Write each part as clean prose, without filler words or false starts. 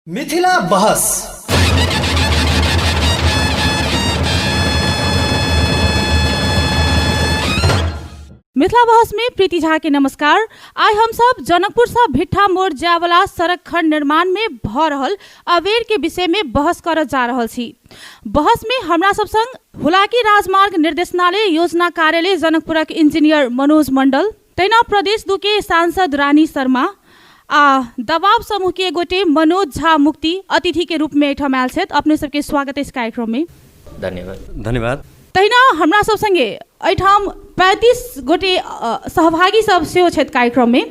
मिथिला बहस। मिथिला बहस में प्रीति झा के नमस्कार। आज हम सब जनकपुर से भिट्ठा मोड़ जाए वाला सड़क खंड निर्माण में भ रहल अबेर के विषय में बहस कर जा रहल छी। बहस में हमरा सब संग हुलाकी राजमार्ग निर्देशनालय योजना कार्यालय जनकपुरक इंजीनियर मनोज मंडल, तैना प्रदेश 2 के सांसद रानी शर्मा आ दबाव समूह के गोटे मनोज झा मुक्ति अतिथि के रूप में एठाम आयल छथि। अपने सबके स्वागत इस कार्यक्रम में। धन्यवाद। तहिना हमरा सब संगे एठाम 35 गोटे सहभागी सब सेहो छथि कार्यक्रम में।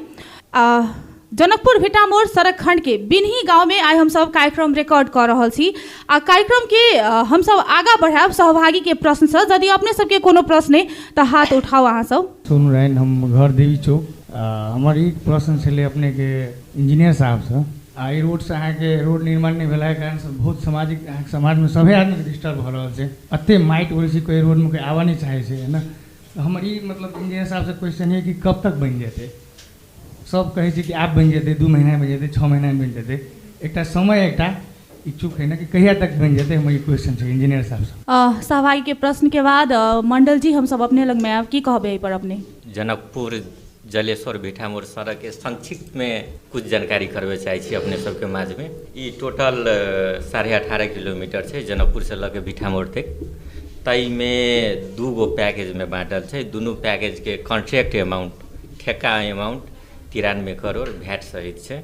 जनकपुर भिट्ठा मोड़ सड़क खंड के बिन्ही गांव में आइ हम सब कार्यक्रम रिकॉर्ड कर रहल छी। आ कार्यक्रम के हम सब आगा बढ़ाब सहभागी के प्रश्न से। यदि अपने सबके कोनो प्रश्न है तो हाथ उठाओ अहाँ सब। सोनू रायन, हम घर देवी चौक। हमार एक प्रश्न छे अपने के इंजीनियर साहब से। ई रोड से अहाँ के रोड निर्माण नहीं भेला के कारण से बहुत सामाजिक समाज में सभी आदमी के डिस्टर्ब हो रहा है। अत्ते माइट हो रही कोई रोड में कोई आवा नहीं चाहे है ना। तो हमारी मतलब इंजीनियर साहब से क्वेश्चन है कि कब तक बन जाते। सब कहे कि आप बन जाते 2 महीना बन जाते 6 महीना में बन जाते। एक समय एक इच्छुक है ना कि कहिया तक बन जाते। हमारी क्वेश्चन है इंजीनियर साहब से। सहभागी के प्रश्न के बाद मंडल जी हम सब अपने लग में आप की कहबे पर अपने जनकपुर जलेश्वर भिट्ठा मोड़ सड़क के संक्षिप्त में कुछ जानकारी करवे चाहे छी अपने सबके माझ में। ई टोटल 18.5 किलोमीटर है जनकपुर से लगे भिट्ठा मोड़ तक। तई में 2 गो पैकेज में बांटल है। दोनों पैकेज के कॉन्ट्रैक्ट अमाउंट ठेका अमाउंट 93 करोड़ भैट सहित है।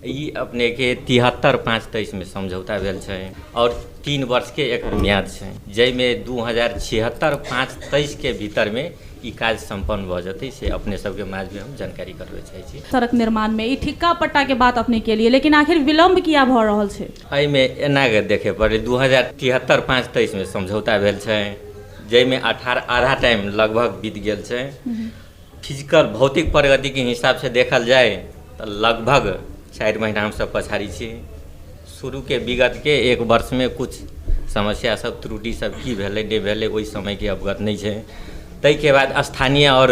ई अपने के 73/5/23 में समझौता भेल है और 3 वर्ष के एक म्याद है, जैमें 2076-5/23 के भीतर में ई काज संपन्न भ जते से अपने सबके माझ में हम जानकारी करबे चाहे छी। सड़क निर्माण में ई ठिक्का पट्टा के बात अपने के लिए, लेकिन आखिर विलम्ब किया भ रहल छै? एहि में एना के देखे पड़े 2073-5/23 में समझौता भेल छै, जैमें 18 आधा टाइम लगभग बीत गेल छै। फिजिकल भौतिक प्रगति के हिसाब से देखल जाए तो लगभग 4 महीना हम सब पछाड़ी छी। शुरू के विगत के 1 वर्ष में कुछ समस्या सब त्रुटि सब की भेलै नहीं भेलै ओहि समय के अवगत नहीं है। तई के बाद स्थानीय और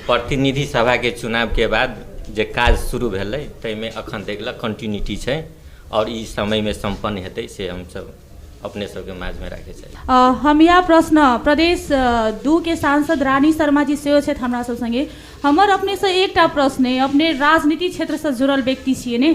प्रतिनिधि सभा के चुनाव के बाद जे काज शुरू भेलै तई में अखन तक कंटिन्यूटी है और इस समय में संपन्न हेतै से हम सब अपने सबके माझ में रखे चाहिए। हम यह प्रश्न प्रदेश 2 के सांसद रानी शर्मा जी सेहो छथि हमरा सब संगे। हमर अपने से एकटा प्रश्न है, अपने राजनीति क्षेत्र से जुड़ल व्यक्ति छियै ने।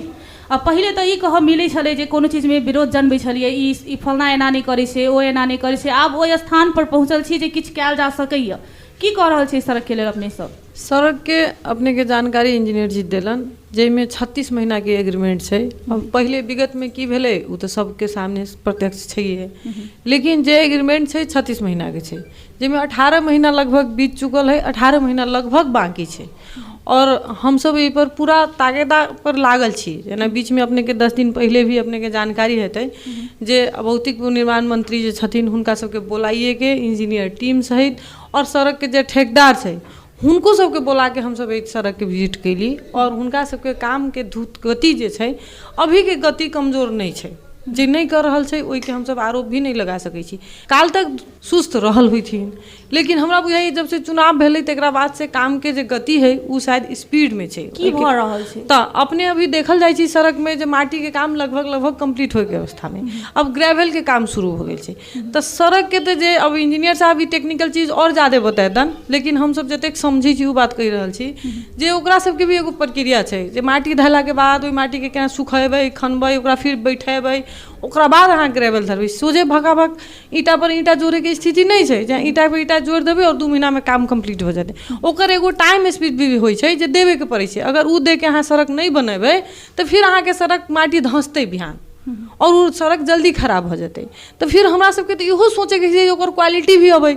पहले तो ई कह मिले छले जे कोनो चीज में विरोध जनबै छलिए, ई फलना एना नहीं करे छै ओ एना नहीं करे छै। आब ओहि स्थान पर पहुँचल छी जे किछु कयल जा सकैए। की कह रहल छै सड़क के लेल अपने सब? सड़क के अपने के जानकारी इंजीनियर जी देलन, जैमें 36 महीना के एग्रीमेंट है। अब पहले विगत में की भेले वो तो सबके सामने प्रत्यक्ष है, लेकिन जे एग्रीमेंट है 36 महीना के है, जैमें 18 महीना लगभग बीत चुकल है, 18 महीना लगभग बाकी है। और हम सब ये पर पूरा ताकेदा पर लागल छी। जेना बीच में अपने के 10 दिन पहले भी अपने के जानकारी हेतै जे भौतिक निर्माण मंत्री जे छथिन हुनका सबके बोलाइए के इंजीनियर टीम सहित और सड़क के जे ठेकेदार है हुनको सबके बोला के हम सब एक सड़क के विजिट कैली। और हुनका सबके काम के द्रुत गति जे है, अभी के गति कमजोर नहीं है, जे नहीं कर रहल छै ओहि के हम सब आरोप भी नहीं लगा सकै छी। काल तक सुस्त रहल हुई थी, लेकिन हमरा बुझाई जब से चुनाव भेलै तकरा बाद से काम के जे गति है वो शायद स्पीड में छै। की भ रहल छै त अपने अभी देखल जाय छी सड़क में जे माटी के काम लगभग कंप्लीट होय के अवस्था में, अब ग्रेवल के काम शुरू हो गेल छै। त सड़क के त जे अब इंजीनियर साहब ई टेक्निकल चीज और ज्यादा बतेतन, लेकिन हम सब जतेक समझै छी वो बात कहि रहल छी जे ओकरा सबके भी एगो प्रक्रिया छै जे माटी धैला के बाद ओहि माटी के केना सुखेबै, खनबै, ओकरा फिर बैठेबै, ओकरा बाद अहाँ ग्रेवल धरबै। सोझे भगाभग ईटा पर ईटा जोड़े के स्थिति नहीं है, जहाँ ईटा पर ईटा जोड़ देबै और 2 महीना में काम कंप्लीट हो जाते। ओकर एगो टाइम स्पीड भी होइ छै जे देवे के पड़ै छै। अगर उ दे के अहाँ सड़क नहीं बनेबै तो फिर अहाँ के सड़क माटी धंसतै बिहान और वो सड़क जल्दी खराब हो जाते। तो फिर हमरा सबके तो इहो सोचे के छै ओकर क्वालिटी भी अबै।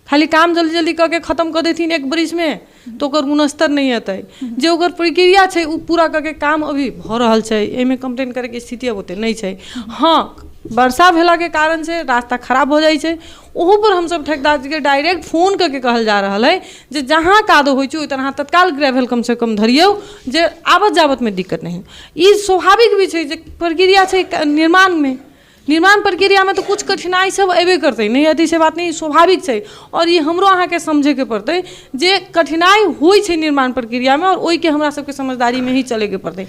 खाली काम जल्दी जल्दी करके खत्म कर देथिन 1 बरिस में तो ओकर गुणस्तर नहीं अतै। जे ओकर प्रक्रिया छै उ पूरा करके काम अभी भ रहल छै, एमे कंप्लेन करे के स्थिति अब ओते नहीं छै। हाँ, वर्षा भेला के कारण से रास्ता खराब हो जाए छै। ओहो पर हम सब ठेकेदार जी के डायरेक्ट फोन करके कहल जा रहा है जे जहाँ कादो होइ छै तहाँ तत्काल ग्रेवल कम से कम धरियौ जे आवत जावत में दिक्कत नहीं। ई स्वाभाविक भी छै जे प्रक्रिया छै निर्माण में निर्माण प्रक्रिया में तो कुछ कठिनाई सब अबे करते नहीं अति से बात नहीं स्वाभाविक है और ये हमरो अहाँ के समझे के पड़ते जे कठिनाई होई छै निर्माण प्रक्रिया में और ओई के हमरा सबके समझदारी में ही चले के पड़ते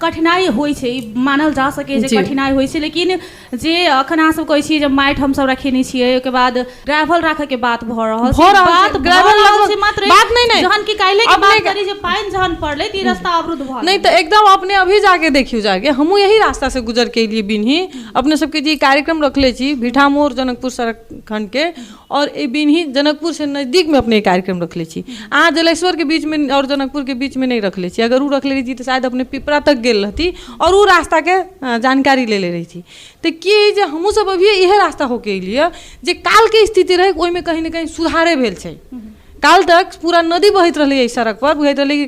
कठिनाई होई छै मानल जा सके जे कठिनाई होई छै लेकिन जे अखन अहाँ सब कहै छी जे माटि हम सब रखेने छियै ओके बाद ग्रेवल राखे के बात भ रहल छै बात ग्रेवल लागल छै मात्र बात नहीं जहन की काइले के बात करी जे पाइन जहन पड़ले ती रास्ता अवरुद्ध भ नहीं तो एकदम अपने अभी जाके देखियो जाके हमहू यही रास्ता से गुजर के लिए बिन्ही अपने सबके जी कार्यक्रम रखले छी भिठामोर जनकपुर सड़क खंड के और ए बिन्ही जनकपुर से नजदीक में अपने कार्यक्रम रखले छी अहाँ जलेश्वर के बीच में और जनकपुर के बीच में नहीं रखले छी अगर उ रखले रही तो शायद अपने पिपरा तक गेल रहती और उ रास्ता के जानकारी ले रही थी तो कि जे हमहू सब अभी यह रास्ता होके एलिए जे काल के स्थिति रहे ओहि में कहीं न कहीं सुधारे भेल छै काल तक पूरा नदी बहत रही सड़क पर बहत रही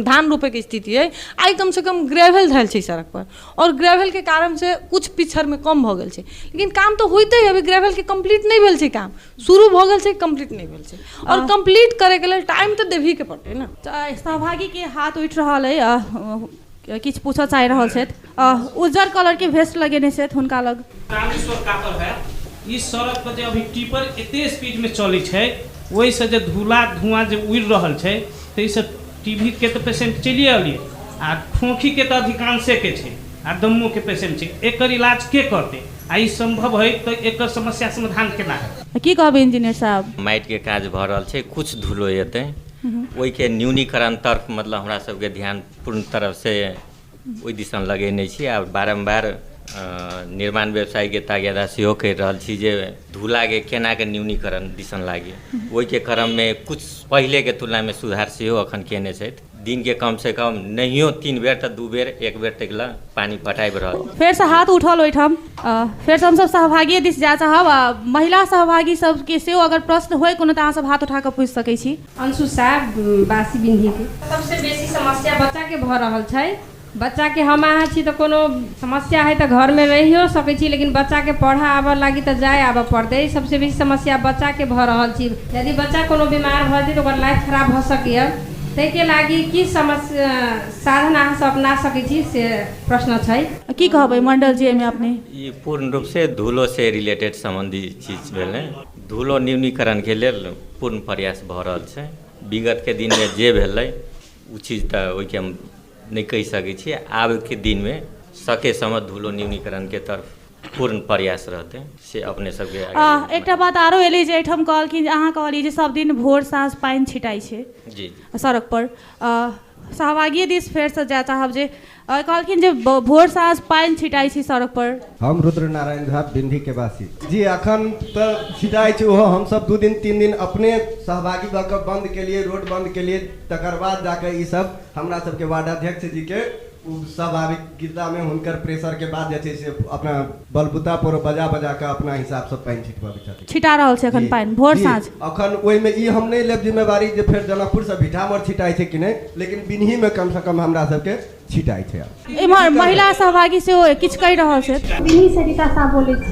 धान रोपे के स्थिति है आई कम से कम ग्रेवल धैल छै सड़क पर और ग्रेवल के कारण से कुछ पिछड़ में कम भ गेल छै लेकिन काम तो होते ही अभी ग्रेवल के कंप्लीट नहीं भेल छै काम शुरू भ गेल छै कंप्लीट नहीं भेल छै और कंप्लीट करे के लिए टाइम तो देभी के पड़ते ना सहभागी के हाथ उठ रहल है किछ पूछऽ चाहि रहल छथि उज्जर कलर के वेस्ट लगेने छथि हुनका लग रामेश्वर कापर है ई सड़क पर जे अभी टिपर एते स्पीड में चलै छै वही से धुआं जे उड़ रहल छै तो इस टीबी के तो पेशेंट चलिए अलिए आ खोखी के तो अधिकांशे के छै आ दम्मो के पेशेंट छै एकर इलाज के करते आ ई संभव है तो एकर समस्या समाधान केना है की कहबै इंजीनियर साहब माटि के काज भ रहल छै कुछ धूलो एतै ओहि के न्यूनीकरण तरफ मतलब हमरा सबके ध्यान पूर्ण तरफ से ओहि दिशा लगेने छी आ बारम्बार निर्माण व्यवसायी के तागादा सेहो कहि रहल छी जे धूला के केना के न्यूनीकरण दिसन लागे ओहि के क्रम में कुछ पहले के तुलना में सुधार सेहो अखन केने छथि दिन के कम से कम नहियो 3 बेर तो 2 बेर 1 बेर तक ला पानी पटाइब रहल फेर से हाथ उठल ओहिठाम फेर से हम सब सहभागी दिस जा चाहब महिला सहभागी सब के सेहो अगर प्रश्न होय कोनो त अहाँ सब हाथ उठा के पूछ सकै छी अंशु साहब बासी बिंधी के सबसे बेसी समस्या बच्चा के भ रहल छै बच्चा के हम अहाँ छी तो कोनो समस्या है तो घर में रहियो सकै छी लेकिन बच्चा के पढ़ा आबऽ लागी तो जाए आबऽ पड़ते सबसे बेसी समस्या बच्चा के भ रहल छी यदि बच्चा कोनो बीमार भ जेतै तो ओकर लाइफ खराब भ सकैए ताहिके लागि की समस्या साधन अहाँ सब अपना सकै छी से प्रश्न छै की कहबै मंडल जी में अपने ई पूर्ण रूप से धूलो से रिलेटेड संबंधी चीज भेलै धूलो न्यूनीकरण के लेल पूर्ण प्रयास भ रहल छै विगत के दिन में जे भेलै उ चीज त ओहि के हम नहीं कहि सकै छी आब के दिन में सके समय धूलो न्यूनीकरण के तरफ पूर्ण प्रयास रहते से अपने सबके एकटा बात आरो एलै जे एठम कहलखिन अहाँ कहलिए जे सब दिन भोर साँझ पानि छिटाई छै जी सड़क पर सहभागी दिस फेर से जा चाहब जे कहलखिन जे भोर साँझ पानि छिटाई छै सड़क पर हम रुद्र नारायण झा बिंधी के वासी जी अखन तो छिटाई छै ओहो हम सब 2 दिन 3 दिन अपने सहभागी भ के बंद के लिए रोड बंद के लिए तकर बाद जाके ई सब हमरा सबके वार्ड अध्यक्ष जी के स्वाभाविकता में हुनकर प्रेशर के बाद जे छै से अपना बलबूता पर बजा के अपना हिसाब से पानि छिटबाबै छथिन छिटा रहल छै अखन पानि भोर साँझ अखन ओहि में ई हम नहीं लेब जिम्मेवारी जे फेर जनकपुर से भिठामोर छिटाई छै कि नहीं लेकिन बिन्ही में कम से कम हमरा सबके छिटाई छै एमहर महिला सहभागी से किछु कहि रहल छै बिन्ही से रीता साहब बोलै छी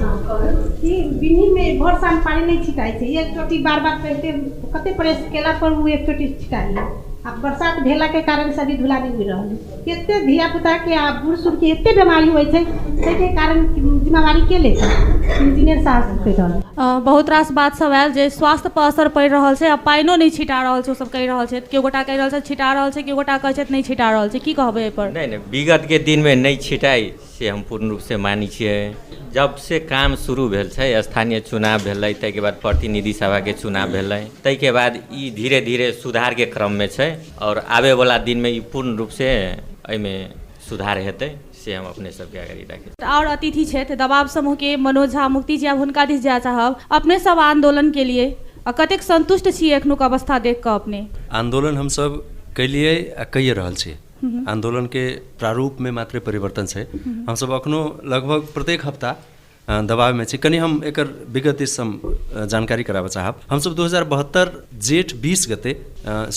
कि बिन्ही में भोर साँझ पानी नहीं छिटाई छै एक चोटी बार कहते कते प्रेस केला पर वो एक चोटी छिटाई अब बरसात भेला के कारण सभी धुला नहीं मिल रहा केते धिया पुता के आ बूढ़ सूढ़ के एते बीमारी होय छै ताहि के कारण जिम्मेवारी के ले इंजीनियर साहब कहि रहल बहुत रास बात सब आयल जे स्वास्थ्य पर असर पड़ि रहल छै आ पानियो नहीं छिटा रहल छै सब कहि रहल छै केओ गोटा कहि रहल छै छिटा रहल छै केओ गोटा कहै छै नहीं छिटा रहल छै की कहबै एहि पर नहीं विगत के दिन में नहीं छिटाई से हम पूर्ण रूप से मानी छियै जब से काम शुरू भेल छै स्थानीय चुनाव भेलै ताहिके बाद प्रतिनिधि सभा के चुनाव भेलै ताहिके बाद ई धीरे धीरे सुधार के क्रम में छै और आबे वाला दिन में ई पूर्ण रूप से एहिमे सुधार हेतै से हम अपने सबके आगे राखै और अतिथि छथि दबाव समूह के मनोज झा मुक्ति जी आब हुनका दिस जाय चाहब अपने सब आंदोलन के लिए कतेक संतुष्ट छी एखनुक अवस्था देख कऽ अपने आंदोलन हम सब केलिए आ कइए रहल छी आंदोलन के प्रारूप में मात्र परिवर्तन छै हम सब अखनो लगभग प्रत्येक हफ्ता दबाव में छी कनी हम एकर विगत जानकारी कराबऽ चाहब हम सब 2072 जेठ 20 गते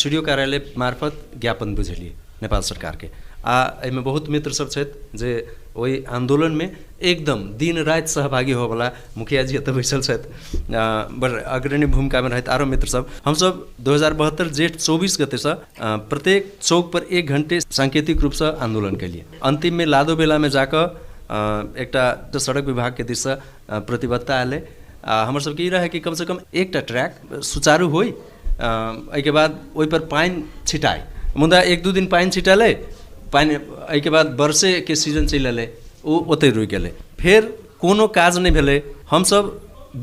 सीडीओ कार्यालय मार्फत ज्ञापन बुझलिए नेपाल सरकार के आ एहिमे बहुत मित्र सब छथि जे ओहि आंदोलन में एकदम दिन रात सहभागी होवला मुखिया जी एतऽ बैसल छथि बड़ अग्रणी भूमिका में रहत आरो मित्र सब हम सब 2072 जेठ 24 गते से प्रत्येक चौक पर 1 घंटे सांकेतिक रूप से आंदोलन केलिए अंतिम में लादो बेला में जाकर एकटा तो सड़क विभाग के दिस प्रतिबद्धता आयल हमर सबके ई रहे कि कम से कम एकटा ट्रैक सुचारू होई एहिके बाद ओहि पर पानि छिटाए मुदा 1-2 दिन पानि छिटलै पानि एहिके बाद वर्षे के सीजन चलि एलै ओ ओतै रुकि गेलै फेर कोनो काज नहि भेलै हमसब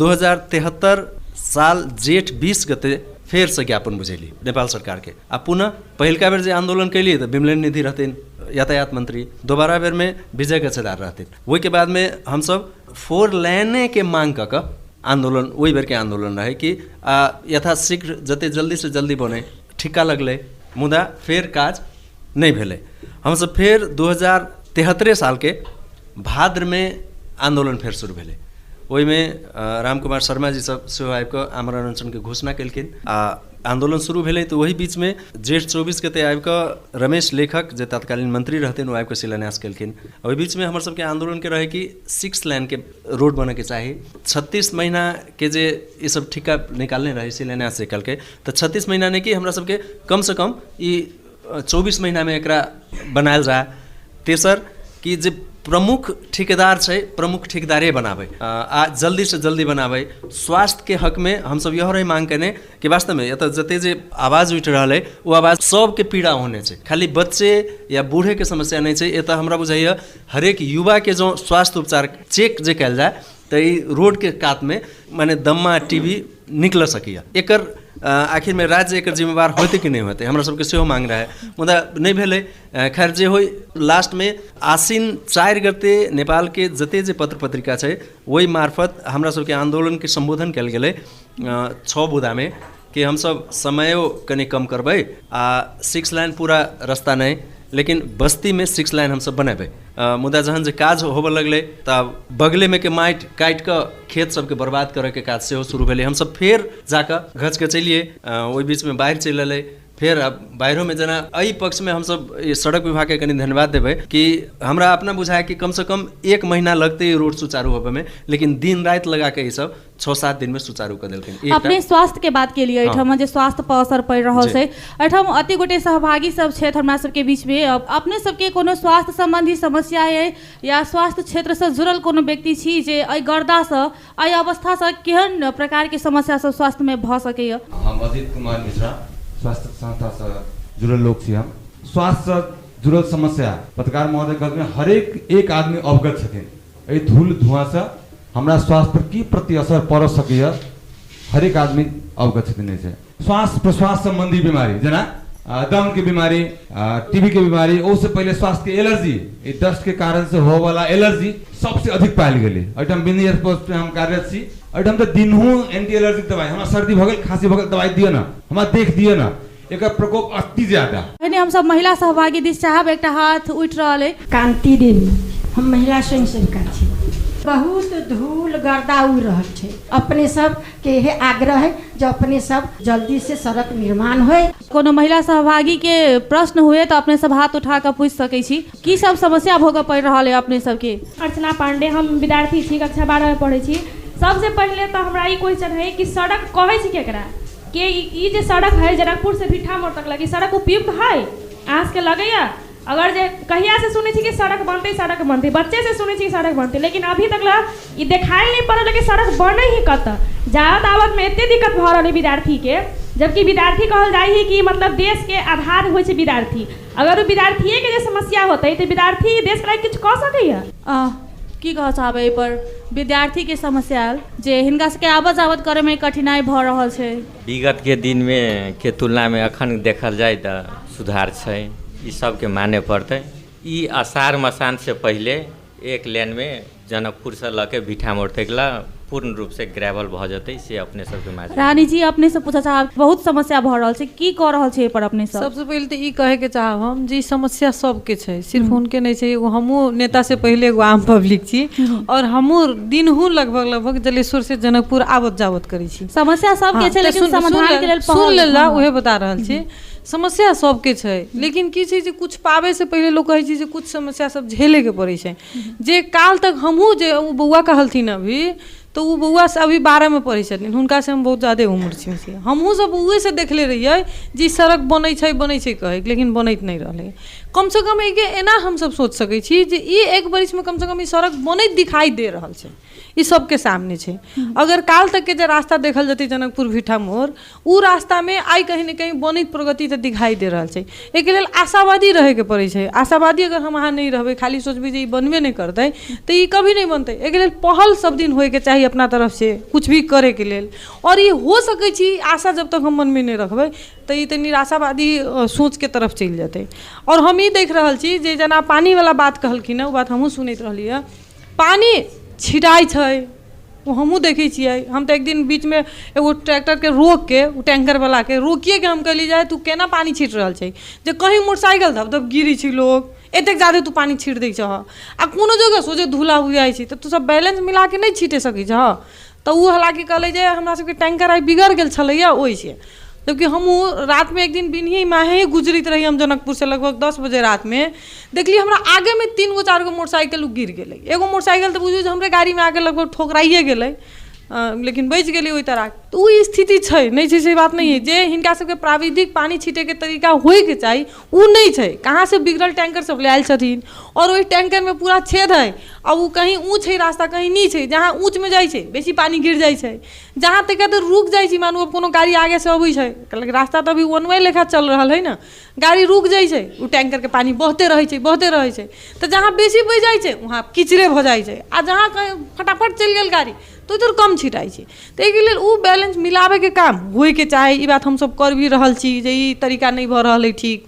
2073 साल जेठ 20 गते फेर से ज्ञापन बुझेली नेपाल सरकार के आ पुनः पहिलका बेर जे आंदोलन कैलिए तो विमलेन निधि रहथिन यातायात मंत्री दोबारा बेर में विजय गच्छेदार रहथिन ओहि के बाद में हम सब 4 लेने के मांग क आंदोलन वही बेर के आंदोलन रहे कि यथाशीघ्र जते जल्दी से जल्दी बने ठिक्का लगले मुदा फेर काज नहीं भेले हम सब फेर 2073 साल के भाद्र में आंदोलन फेर शुरू भेले ओहि में रामकुमार शर्मा जी सब सेहो आबि कऽ आमरण अनशन के घोषणा केलखिन आ आंदोलन शुरू भेलै तो वही बीच में जेठ 24 गते आबि कऽ रमेश लेखक जे तत्कालीन मंत्री रहथिन ओ आबि कऽ शिलान्यास केलखिन ओहि बीच में हमर सबके आंदोलन के रहे कि 6 लेन के रोड बने के चाही 36 महीना के जे ई सब ठिक्का निकालने रहे शिलान्यास से कल के तो 36 महीना नहीं कि हमरा सबके कम से कम ई 24 महीना में एकरा बनायल जाए तेसर कि जे प्रमुख ठेकेदार छै प्रमुख ठेकेदारे बनाबै आ जल्दी से जल्दी बनाबै स्वास्थ्य के हक में हम सब यह रही मांग करने कि वास्तव में एतऽ जते जे आवाज उठि रहल है वो आवाज सबके पीड़ा होने छै खाली बच्चे या बूढ़े के समस्या नहीं छै एतऽ हमरा बुझाइए हरेक युवा के जो स्वास्थ्य उपचार चेक जे कयल जाए तो ई रोड के कात में माने दम्मा टीबी निकल सकैए एकर आखिर में राज्य एकर जिम्मेवार होते कि नहीं होते हमरा सबके सेहो मांग रहे मुदा नहीं भेलै खैर जे होई लास्ट में आसिन 4 गते नेपाल के जते जे पत्र पत्रिका छै वही मार्फत हमरा सबके आंदोलन के संबोधन कल गेलै 6 बुदा में कि हम सब समयो कनि कम करबै आ 6 लाइन पूरा रास्ता नहीं लेकिन बस्ती में 6 लाइन हम सब बनेबै मुदा जहन जे काज होबे लगलै तब बगले में के माटि काटि कऽ खेत सबके बर्बाद करे के काज सेहो शुरू भेलै हम सब फेर जाकऽ घच के चलिए ओहि बीच में बाढ़ि चलि एलै फेर अब बाहरों में जना एहि पक्ष में हम सब सड़क विभाग के कनि धन्यवाद देबै कि हमरा अपना बुझाय कि कम से कम 1 महीना लगते रोड सुचारू होबे में लेकिन दिन रात लगा के ई सब 6-7 दिन में सुचारू कर देलखिन अपने स्वास्थ्य के बात के लिए एठम जे स्वास्थ्य पर असर पड़ रहल छै एठम अति गोटे सहभागी सब छै हमरा सबके बीच में अपने सबके कोनो स्वास्थ्य संबंधी समस्या है या स्वास्थ्य क्षेत्र से जुड़ल कोनो व्यक्ति छी जे एहि गर्दा से एहि अवस्था से केहन प्रकार के समस्या सब स्वास्थ्य में भ सकैया हम अजित कुमार मिश्रा स्वास्थ्य संस्था से जुड़ल लोग छी हम स्वास्थ्य से जुड़ल समस्या पत्रकार महोदय कहते हैं हरेक एक आदमी अवगत छथिन एहि धूल धुआं से हमरा स्वास्थ्य पर की प्रति असर पड़ सकैया हरेक आदमी अवगत छथिन से श्वास प्रश्वास संबंधी बीमारी जना दम के बीमारी टीबी के बीमारी उससे पहले स्वास्थ्य के एलर्जी डस्ट के कारण से हो वाला एलर्जी सबसे अधिक पायल गेलै एहिठाम बिंदी एयरपोर्ट पे हम कार्यरत छी एहिठाम तो दिनहु एंटी एलर्जिक दवाई हमरा सर्दी भ गेल खांसी भ गेल दवाई दियो ना हमरा देख दियो ना एकर प्रकोप अति ज्यादा एने हम सब महिला सहभागी दिस चाहब एकटा हाथ उठि रहल है कांति देवी हम महिला स्वयं सेविका छी बहुत धूल गर्दा उड़ रहल छै अपने सब के यह आग्रह है जो अपने सब जल्दी से सड़क निर्माण होए कोनो महिला सहभागी के प्रश्न हुए तो अपने सब हाथ उठा कर पूछ सकै छी की सब समस्या भोगऽ पड़ रहल है अपने सबके अर्चना पांडे हम विद्यार्थी छी कक्षा 12 में पढ़े छी सबसे पहले तो हमरा ई क्वेश्चन है कि सड़क कहे छी केकरा के ई जे सड़क है जनकपुर से भिट्ठा मोड़ तक लगी सड़क उपयुक्त है अहाँ के लगैया अगर जे कहिया से सुने छी कि सड़क बनते बच्चे से सुने छी कि सड़क बनते लेकिन अभी तक ला ई देखाइल नहीं पड़ल कि सड़क बने ही कत जावत आवत में एते दिक्कत भ रहल विद्यार्थी के जबकि विद्यार्थी कहल जाय है कि मतलब देश के आधार होय छै विद्यार्थी अगर विद्यार्थीए के जे समस्या होतै तो विद्यार्थी देश के किछु कह सकैया की कह चाहबै एहि पर विद्यार्थी के समस्या जे हिनका सबके आबत जावत करे में कठिनाई भ रहल छै विगत के दिन में के तुलना में अखन देखल जाए तो सुधार छै ई सबके माने पड़ते ई आषाढ़ मसान से पहले एक लेन में जनकपुर से लके भिट्ठा मोड़ तक ला पूर्ण रूप से ग्रेवल भ जते से अपने सबके माने रानी जी अपने से पूछा चाहब बहुत समस्या भ रहल छै की क रहल छै पर अपने सब सबसे पहले तो ई कहे के चाहब हम जी समस्या सबके छै सिर्फ उनके नहीं छै एगो हमहू नेता से पहले एगो आम पब्लिक छी और हमहू दिनहू लगभग जलेश्वर से जनकपुर आवत जावत करी छी समस्या सबके छै लेकिन समाधान के लेल सुन लेला उहे बता रहल छी समस्या सबके छै लेकिन की छै जे कुछ पावे से पहले लोग कहै छै जे कुछ समस्या सब झेले के पड़ै छै जे काल तक हमहू जे बौआ कहलथिन अभी तो वो बउआ से अभी 12 में पढ़े छथिन हुनका से हम बहुत ज्यादा उम्र छी हमहूँ सब उहे से देखले रहिए जी सड़क बनै छै कहे लेकिन बनैत नहीं रहले कम से कम एक एना हम सब सोच सकै छी जे ई एक बरिस में कम से कम ई सड़क बनैत दिखाई दे रहल छै, ई सबके सामने छै। अगर काल तक के जे रास्ता देखल जते जनकपुर भीठा मोड़, उ रास्ता में आई कहीं न कहीं बनैत प्रगति तो दिखाई दे रहल छै। एक लेल आशावादी रहे के पड़े छै। आशावादी अगर हम अहाँ नहीं रहबै, खाली सोचबै जे ई बनबे नहीं करतै तो ई कभी नहीं बनतै। एक लेल पहल सब दिन होए के चाहिए अपना तरफ से कुछ भी करे के लेल, और ये हो सकै छी आशा जब तक हम मन में नहीं रखबै तो ये निराशावादी सोच के तरफ चल जाते। और हम ही देख रहल छी जे जना पानी वाला बात कहलखिन, वो बात हमहूँ सुनैत रहलियै। पानी छिटाई छै, वो हमहूँ देखै छियै। हम तो एक दिन बीच में एगो ट्रैक्टर के रोक के, टैंकर वाला के रोकिए के हम कहली जाए तू केना पानी छीट रहल छै, जे कहीं मोटरसाइकिल धब धब गिरी छी लोग, एतेक ज्यादा तू पानी छीट दै छह आ कोनो जगह सोचे धूला हो जाइ छै, तो तू सब बैलेंस मिला के नहीं छीटे सकै छह। तो वो हालांकि कहले जे हमरा सबके टैंकर आई बिगड़ गेल छलैया ओहि से। जबकि हम रात में एक दिन बिन्ही माहे गुजरित रही, हम जनकपुर से लगभग 10 बजे रात में देखली हमरा आगे में 3 गो 4 गो मोटरसाइकिल गिर गेलै। एगो मोटरसाइकिल तो बुझियो हमरे गाड़ी में आके लगभग ठोकराइए गेलै, लेकिन बच गेली ओहि तरह। तो वो स्थिति छै, नहीं छै से बात नहीं है। जे हिनका सबके प्राविधिक पानी छीटे के तरीका होए के चाहिए वो नहीं छै। कहाँ से बिगड़ल टैंकर सब ले आयल छथिन, और वही टैंकर में पूरा छेद है। अब वो कहीं ऊँच है रास्ता, कहीं नीच है। जहाँ ऊँच में जाइ छै बेसी पानी गिर जाइ छै, जहाँ तक तो रुक जाइ छै। मानू अब कोनो गाड़ी आगे से अबै छै, रास्ता तो अभी वन वे लेखा चल रहा है ना, गाड़ी रुक जाइ छै, वो टैंकर के पानी बहते रहे छै बहते रहे छै। तो जहाँ बेसी बह जाइ छै वहाँ कीचड़े भ जाइ छै, आ जहाँ कहीं फटाफट चल गेल गाड़ी तो इधर कम छिटाई छै। तो एक लेल वो बैलेंस मिलावे के काम होए के चाहे। ई बात हम सब कर भी रहल छी जे ई तरीका नहीं भ रहल है ठीक,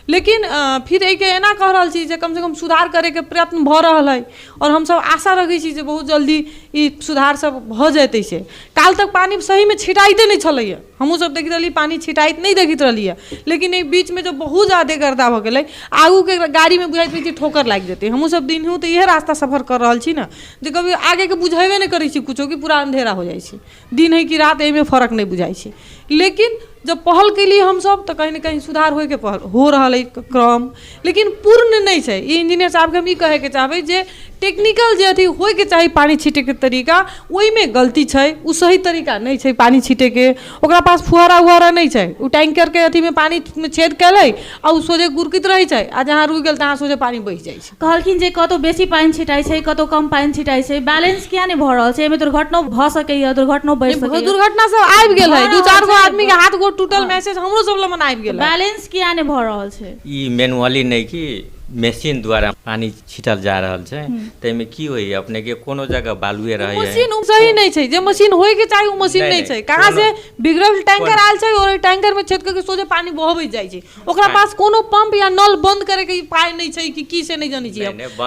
लेकिन फिर एक एना कह रहल छी जे कम से कम सुधार करे के प्रयत्न भ रहल है। और हम सब आशा रखै छी जे बहुत जल्दी ई सुधार सब भ जेतै से। काल तक पानी सही में छिटाइते नहीं छलैया, हमहूँ सब देखित रहली पानी छिटाइत नहीं देखित रहलिए। लेकिन एक बीच में जब बहुत ज़्यादा गर्दा भ गेलै, आगू के गाड़ी में बुझाइत रही ठोकर लाग जेतै। हमहूँ सब दिन हूँ तो इहे रास्ता सफर कर रहल छी ना, जे कभी आगे के बुझेबे नहीं करै छी कुछो, कि पूरा अंधेरा हो जाइ छै, दिन है कि रात एहिमे फर्क नहीं बुझाइ छै। लेकिन जब पहल के लिए हम सब तो कहीं ना कहीं सुधार होए के पहल हो रहा है क्रम, लेकिन पूर्ण नहीं है। ये इंजीनियर साहब के हम ई कहे के चाहबै जे टेक्निकल जे अथी होए के चाही पानी छीटे के तरीका, ओहि में गलती छै। उ सही तरीका नहीं छै पानी छीटे के, ओकरा पास फुहारा उहारा नहीं छै। उ टैंकर के अथी में पानी में छेद कैलै आ उ सोझे गुरकित रहे छै, आ जहाँ रुक गेल तहाँ सोझे पानी बहि जाइ छै। कहलखिन जे कतौ बेसी पानी छिटाई छै, कतौ कम पानी छिटाई छै, बैलेंस किया नहीं भ रहल छै? एमे दुर्घटना भ सकैया, दुर्घटना बढ़ सकैया। दुर्घटना सब आबि गेल है, 2-4 गो आदमी के हाथ गोड़ टूटल मैसेज हमरो सब लमन आबि गेल। बैलेंस किया नहीं भ रहल छै? ई मैनुअली नहीं कि मशीन द्वारा पानी छिटल जा रहल छै। तैमे की होई अपने के कोनो जगह बालुए रहे है, मशीन सही नहीं छै। जे मशीन होए के चाही उ मशीन नहीं छै। कहाँ से बिगड़ल टैंकर आयल छै और टैंकर में छेद करके सोझे पानी बहबै जाइ छै। ओकरा पास कोनो पंप या नल बंद करे के पाय नहीं छै कि की से नहीं जानी छी।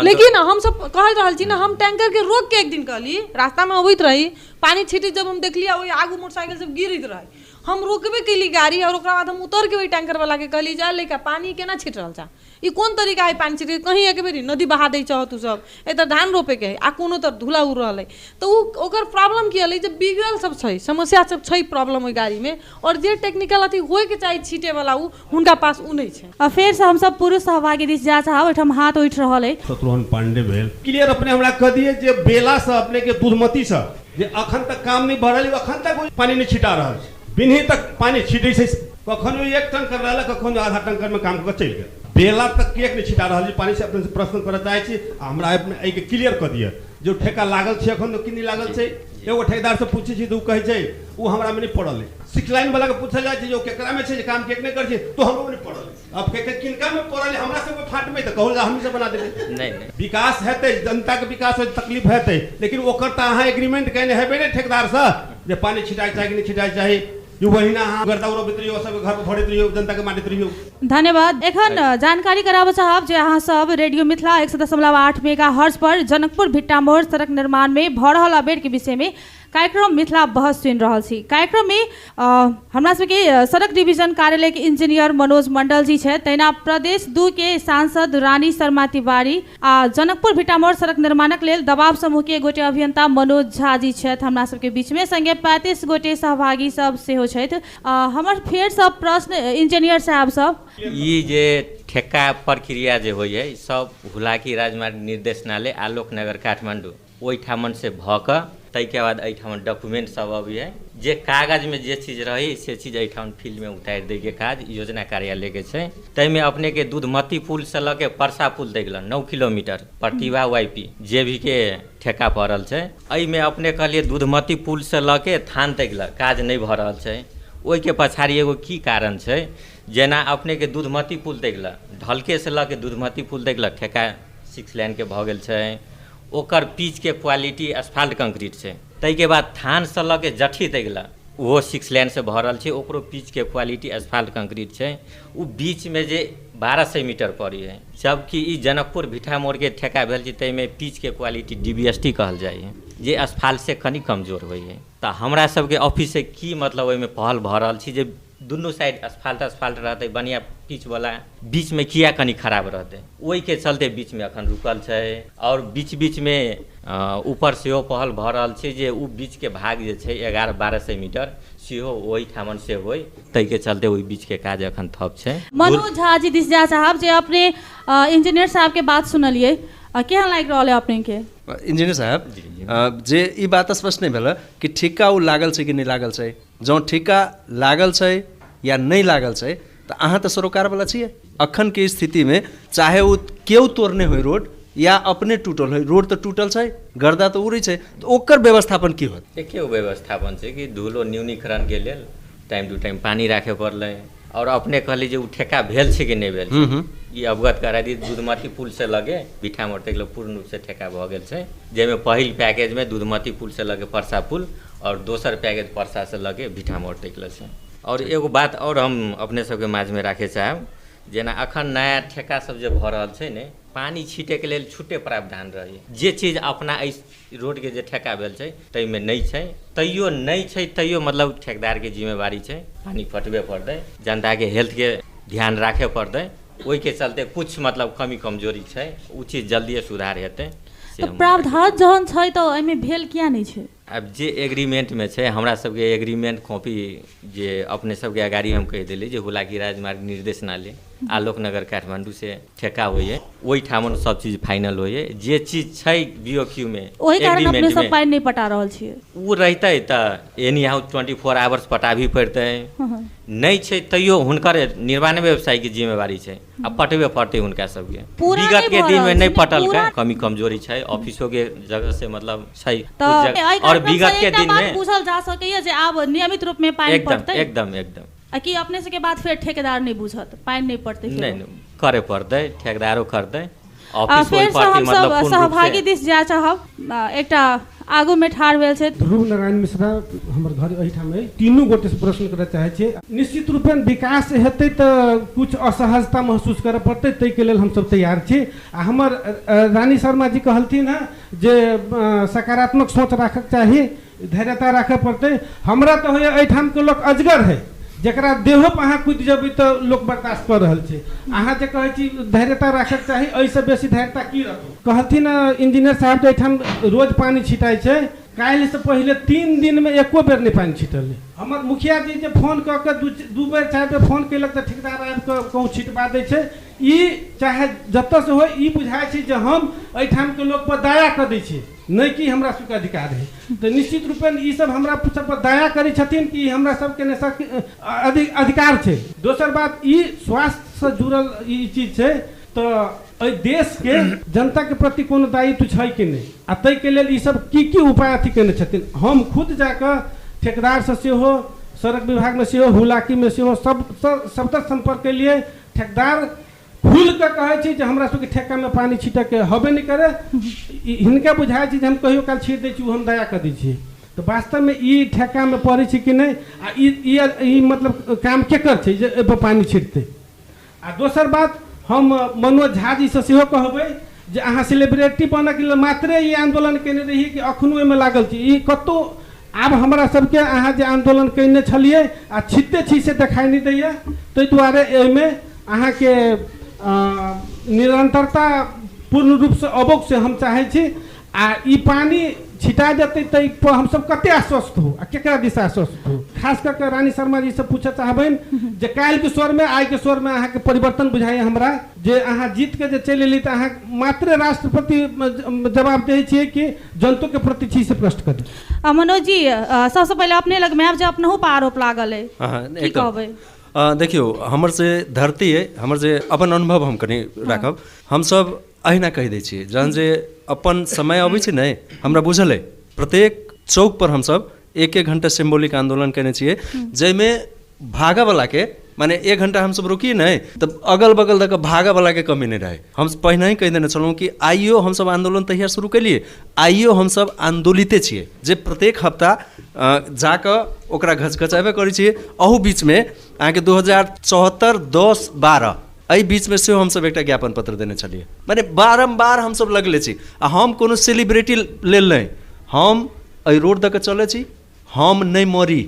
लेकिन हम सब कह रहल छी ना, हम टैंकर के रोक के एक दिन कहली, रास्ता में अबैत रही पानी छिटी, जब हम देखलिए ओहि आगू मोटरसाइकिल सब गिरत रहे, हम रोकबे कैली गाड़ी, और ओकरा बाद हम उतर के वही टैंकर वाला के कहली जा लेका पानी केना छिट रहल छा, ई कोन तरीका है पानी छिटे? कहीं एक बेरी नदी बहा दै छह तू सब, एतऽ धान रोपे के है आ कोनो तर धूला उड़ रहल है। तो ओकर प्रॉब्लम की हलै जे बिगड़ल सब छै, समस्या सब छै प्रॉब्लम ओहि गाड़ी में, और जे टेक्निकल अथी होए के चाही छीटे वाला उ हुनका पास उ नहीं छै। और फिर से हम सब पुरुष सहभागी दिस जा चाहब, एठम हाथ उठ रहल है। शत्रुघ्न पांडे भेल क्लियर अपने हमरा कह दिए जे बेला से अपने के दुधमती से जे अखन तक काम नहीं बढ़ल, अखन तक पानी नहीं छिटा रहल छै। बिन्ही तक पानी छिटे छै, कखनो 1 टंकर रहल, कखनो आधा टंकर में काम कर चल गेल। बेला तक केक नहीं छिटा रहल पानी से। अपने से प्रश्न करऽ चाहे छी, हमरा अपने के क्लियर कर दिए जो ठेका लागल छै अखन कि नहीं लागल छै। एगो ठेकेदार से पूछे छी तो कहे छै वो हमरा में नहीं पड़ल है। 6 लाइन वाला के पूछल जाए जो केकरा में छै काम केक नहीं कर छै तो हमरो नहीं पड़ल। अब के किनका में पड़ल है, हमरा सब फाट में तो कहल हम से बना देबे। नहीं विकास हेतै, जनता के विकास हो, तकलीफ हेतै, लेकिन ओकर त अहाँ एग्रीमेंट कने हेबे ने ठेकेदार से जे पानी छिटाई चाही कि नहीं छिटाई चाही। धन्यवाद। एखन जानकारी कराबऽ चाहब जे अहाँ सब रेडियो मिथिला 100.8 मेगाहर्ट्ज पर जनकपुर भिट्टा मोड़ सड़क निर्माण में भऽ रहल अबेर के विषय में कार्यक्रम मिथिला बहस सुनि रहल छी। कार्यक्रम में हमरा सबके सड़क डिवीजन कार्यालय के इंजीनियर मनोज मंडल जी छै, तहिना प्रदेश 2 के सांसद रानी शर्मा तिवारी आ जनकपुर भिट्टा मोड़ सड़क निर्माणक लेल दबाव समूह के गोटे अभियंता मनोज झा जी छथि हमरा सबके बीच में, संगे 35 गोटे सहभागी सब सेहो छथि। हमर फेर सब प्रश्न इंजीनियर साहब सब, ई जे ठेका प्रक्रिया जे होय है सब हुलाकी राजमार्ग निर्देशनालय आलोक नगर काठमांडू ओहिठामन से भ क ताहिके बाद एहिठाम डॉक्यूमेंट सब अभी है जे कागज में जे चीज रही से चीज एहिठाम फील्ड में उतारि दैके काज योजना कार्यालय के छै। ताहिमे अपने के दूधमती पुल से लऽ के परसा पुल तक 9 किलोमीटर प्रतिभा YP JV के ठेका पड़ल छै। एहिमे अपने कहलिए दूधमती पुल से लऽ के थान तक काज नहीं भऽ रहल छै। ओहिके पछाड़ी एगो की कारण छै, जेना अपने के दूधमती पुल तक ढलके से लऽ के दूधमती पुल तक ठेका 6 लेन के भऽ गेल छै। ओकर पिच के क्वालिटी असफाल्ट कंक्रीट छै। ताहिके बाद थान से लऽ के जठी तक वो 6 लेन से भरल छै, ओकरो पिच के क्वालिटी असफाल्ट कंक्रीट छै। उ बीच में जे 1200 मीटर पड़ी है, जबकि ई जनकपुर भिठा मोड़ के ठेका भेल छै, ताहिमे पिच के क्वालिटी DBST कहल जाइ है, जे असफाल्ट से कनी कमजोर होइ है। तऽ हमरा सबके ऑफिस से की मतलब ओहिमे पहल भऽ रहल छी जे दुनू साइड असफाल्ट रहते, बढ़िया पिच वाला, बीच में किया कनी खराब रहते, ओहि के चलते बीच में अखन रुकल छै। और बीच में ऊपर सेहो पहल भऽ रहल छै जे उ बीच के भाग जे छै 1100-1200 मीटर सेहो ओहि ठामन से होय, ताहि के चलते ओहि बीच के काज अखन ठप छै। मनोज झा जी दिसजा साहब जे अपने इंजीनियर साहब के बात सुनलिए, केहन लागि रहल है अपने के? इंजीनियर साहब जे ई बात स्पष्ट नहीं भेल कि ठेका उ लागल छै कि नहीं लागल छै। जँ ठेका लागल छै या नहीं लागल छै तऽ अहाँ तऽ सरोकार वाला छियै। अखन के स्थिति में चाहे वो केओ तोड़ने हो रोड या अपने टूटल हो, रोड तो टूटल छै, गर्दा तो उड़ै छै, तो ओकर व्यवस्थापन की होत? देखिए व्यवस्थापन छै कि धूलो न्यूनीकरण के लेल टाइम टू टाइम पानी राखे पड़लै। और अपने कहली जे उ ठेका भेल छै कि नहीं भेल छै, ई अवगत करा दी। दूधमती पुल से लगे भिठा मोड़ तक पूर्ण रूप से ठेका भऽ गेल छै, जाहिमे पहिल पैकेज में दूधमती पुल से लगे परसा पुल और दोसर पैकेज परसा से लगे भिठा मोड़ तक छै। और एगो बात और हम अपने सबके माझ में राखे चाहब, जेना अखन नया ठेका सब जे भऽ रहल छै ने, पानी छीटे के लेल छुट्टे प्रावधान रही, जे चीज अपना रोड के जे ठेका भेल छै ताहिमे नहीं छै, तैयो नहीं छै, तैयो मतलब ठेकेदार के जिम्मेवारी छै, पानी पटबे पड़तै, जनता के हेल्थ के ध्यान राखे पड़तै। ओहि के चलते कुछ मतलब कमी कमजोरी छै, उ चीज जल्दी सुधार हेतै। तो प्रावधान जहन छै तो एहिमे भेल किया नहीं छै? अब जे एग्रीमेंट में छै, हमरा सबके एग्रीमेंट कॉपी जे अपने सबके अगाड़ी हम कह दिली जे हुलाकी राजमार्ग निर्देशनालय आलोकनगर काठमांडू से ठेका होइए, ओहि ठामन सब चीज फाइनल होइए। जे चीज छै BOQ में ओहि कारण अपने सब पानी नहीं पटा रहल छियै, उ रहते त एनी हाउ 24 आवर्स पटाभी पड़ते, नहीं छै तैयो हुनकर निर्माण व्यवसाय की जिम्मेवारी छै, आ पटबे पड़ते हुनका सबके। विगत के दिन में नहीं पटल का कमी कमजोरी छै, ऑफिसों के जगह से मतलब छै। और विगत के दिन में पूछल जा सकैए जे आब नियमित रूप में पानी पड़तै। एकदम कि अपने से के बाद फिर ठेकेदार नहीं बुझत पानी नहीं पड़ते, नहीं करे पड़ते, ठेकेदारो करते। फिर से हम सब सहभागी दिस जा चाहब, एकटा आगू में ठाड़ भेल छै ध्रुव नारायण मिश्रा, हमर घर एहिठाम है। तीनू गोटे से प्रश्न करय चाहे छियै। निश्चित रूपेण विकास हेतै तऽ कुछ असहजता महसूस करय पड़तै, ताहि के लेल हम सब तैयार छी। आ हमर रानी शर्मा जी कहलथिन है जे सकारात्मक सोच राखक चाही, धैर्यता राखय पड़तै। हमरा तऽ होइए एहिठाम के लोक अजगर है, जकरा देहो पर अहाँ कूदि जेबै तऽ लोक बर्दाश्त कऽ रहल छै। अहाँ जे कहै छी धैर्यता राखक चाही, एहिसँ बेसी धैर्यता की रहतै? कहथिन इंजीनियर साहब जे एहिठाम रोज पानी छिटाइ छै, काल्हि से पहले 3 दिन में एको बेर नहीं पानी छिटल है। हमर मुखिया जी जे फोन कऽ के 2 बेर 4 बेर फोन केलक तऽ ठेकेदार आबि कऽ कहूँ छिटवा दै छै। ई चाहे जतऽ से हो, ई बुझाइ छै जे हम एहिठाम के लोक पर दया कऽ दै छी, नहीं कि हमरा सबके अधिकार है। तो निश्चित रूपेण ई सब हमरा सब पर दया करै छथिन कि हमरा सबके ने अधिकार छै। दोसर बात ई स्वास्थ्य से जुड़ल ई चीज छै, तो देश के जनता के प्रति कोनो दायित्व छै कि नहीं, आ ताहि के लेल ई सब की उपाय अथी केने छथिन। हम खुद जाकर ठेकेदार से सेहो, सड़क विभाग में सेहो, हुलाकी में सेहो सब संपर्क के लिए ठेकेदार खुल के कहे छी जे हमरा सबके ठेका में पानी छीटे के हबे नहीं करे। हिनका बुझाई छै जे हम कहियो काल छीट दै छी, हम दया कर दै छी, तो वास्तव में ई ठेका में पड़े छै कि नहीं, आ ई मतलब काम केकर छै जे एहि पर पानी छिटतै। आ दोसर बात हम मनोज झा जी से सेहो कहबै जे अहाँ सेलिब्रिटी बनऽ के लेल मात्रे ई आंदोलन केने रही कि अखनो एहिमे लागल छी? ई कतौ आब हमरा सबके अहाँ जे आंदोलन केने छलिए आ छिटते छी से देखाई नहीं दैया, ताहि दुआरे एहिमे अहाँके निरंतरता पूर्ण रूप से अबोक से हम चाहे छी। आ ई पानी छिटा जते तै पर हम सब कते आश्वस्त हो आ केकरा दिशा आश्वस्त हो। खास करके रानी शर्मा जी से पूछे चाहबैन जे काल्हि के स्वर में आइ के स्वर में अहाँ के परिवर्तन बुझाइए हमरा जे अहाँ जीत के जे चलि एली त अहाँ मात्र राष्ट्रपति जवाब दै छियै कि जनता के प्रति छी से प्रश्न करी। मनोज जी सबसे पहले अपने लग में जे अपनहु पर आरोप लागल है की कहबै? देखियो हमर से धरती है, हमर जे अपन अनुभव हम कनी राखब। हम सब अहिना कहि दै छियै जहन जे अपन समय अबै छै ने हमरा बुझल है प्रत्येक चौक पर हम सब 1-1 घंटा सिम्बोलिक आंदोलन केने छियै जैमे भागा वाला के माने 1 घंटा हम सब रुकिए नहीं तब अगल बगल तक भागा वाला के कमी नहीं रहे। हम पहले ही कह देने चलूँ कि आइयो हम सब आंदोलन तहिया शुरू कलिए, आइयो हम सब आंदोलिते छियै जे प्रत्येक हफ्ता जाकर ओकरा घचघचाबे करै छियै। अहू बीच में अहाँके 2074, 10, 12 एहि बीच में से हम सब एक ज्ञापन पत्र देने छलिए। माने बारम्बार हम सब लगले छी आ हम कोनो सेलिब्रिटी लेल नहीं, हम एहि रोड दऽ के चले छी, हम नहीं मरी,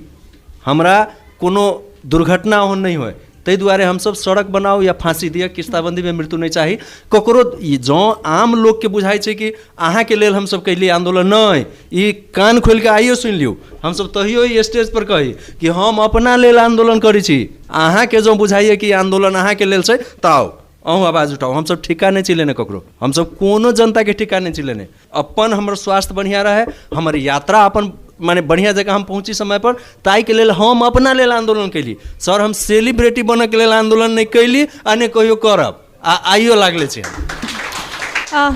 हमरा कोनो दुर्घटना ओहन नहीं होय ताहि दुआरे हम सब सड़क बनाओ या फांसी दिया, किस्ताबंदी में मृत्यु नहीं चाही। ककरो जँ आम लोग के बुझाई छै कि अहाँ के लेल हम सब कैलिए आंदोलन, नहीं, ई कान खोल के आइयो सुन लियो। हम सब तहियो ई स्टेज पर कही कि हम अपना लेल आंदोलन करै छी, अहाँ के जँ बुझाइए कि आंदोलन अहाँ के लेल छै ताओ अहूँ आवाज उठाओ। हम सब ठिका नहीं चिलेने ककरो, हम सब कोनो जनता के ठिका नहीं चिलेने। अपन हमर स्वास्थ्य बढ़िया रहे, हमर यात्रा अपन माने बढ़िया जगह हम पहुँची समय पर, ताई के लेल हम अपना लेल आंदोलन कैली। सर हम सेलिब्रिटी बनऽ के लेल आंदोलन नहीं कैली आ नहीं कहियो करब, आइयो लागले छै।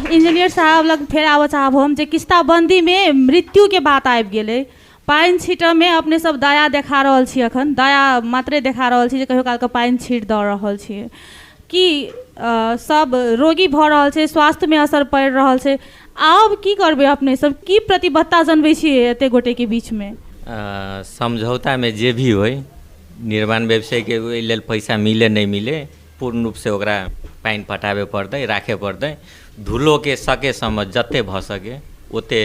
इंजीनियर साहब लग फेर आबऽ चाहब हम जे किस्ताबंदी में मृत्यु के बात आबि गेलै, पानि छीटऽ में अपने सब दया देखा रहल छी, अखन दया मात्रे देखा रहल छी जे कहियो काल के पानि छीट दऽ रहल छियै कि सब रोगी भऽ रहल छै, स्वास्थ्य में असर पड़ि रहल छै। आब की करबै अपने सब, की प्रतिबद्धता जनबै छियै एते गोटे के बीच में? समझौता में जे भी होय, निर्माण व्यवसाय के ओहि लेल पैसा मिले नहीं मिले, पूर्ण रूप से ओकरा पानि पटाबे पड़तै, राखे पड़तै। धूलो के सके समझ जते भऽ सके ओते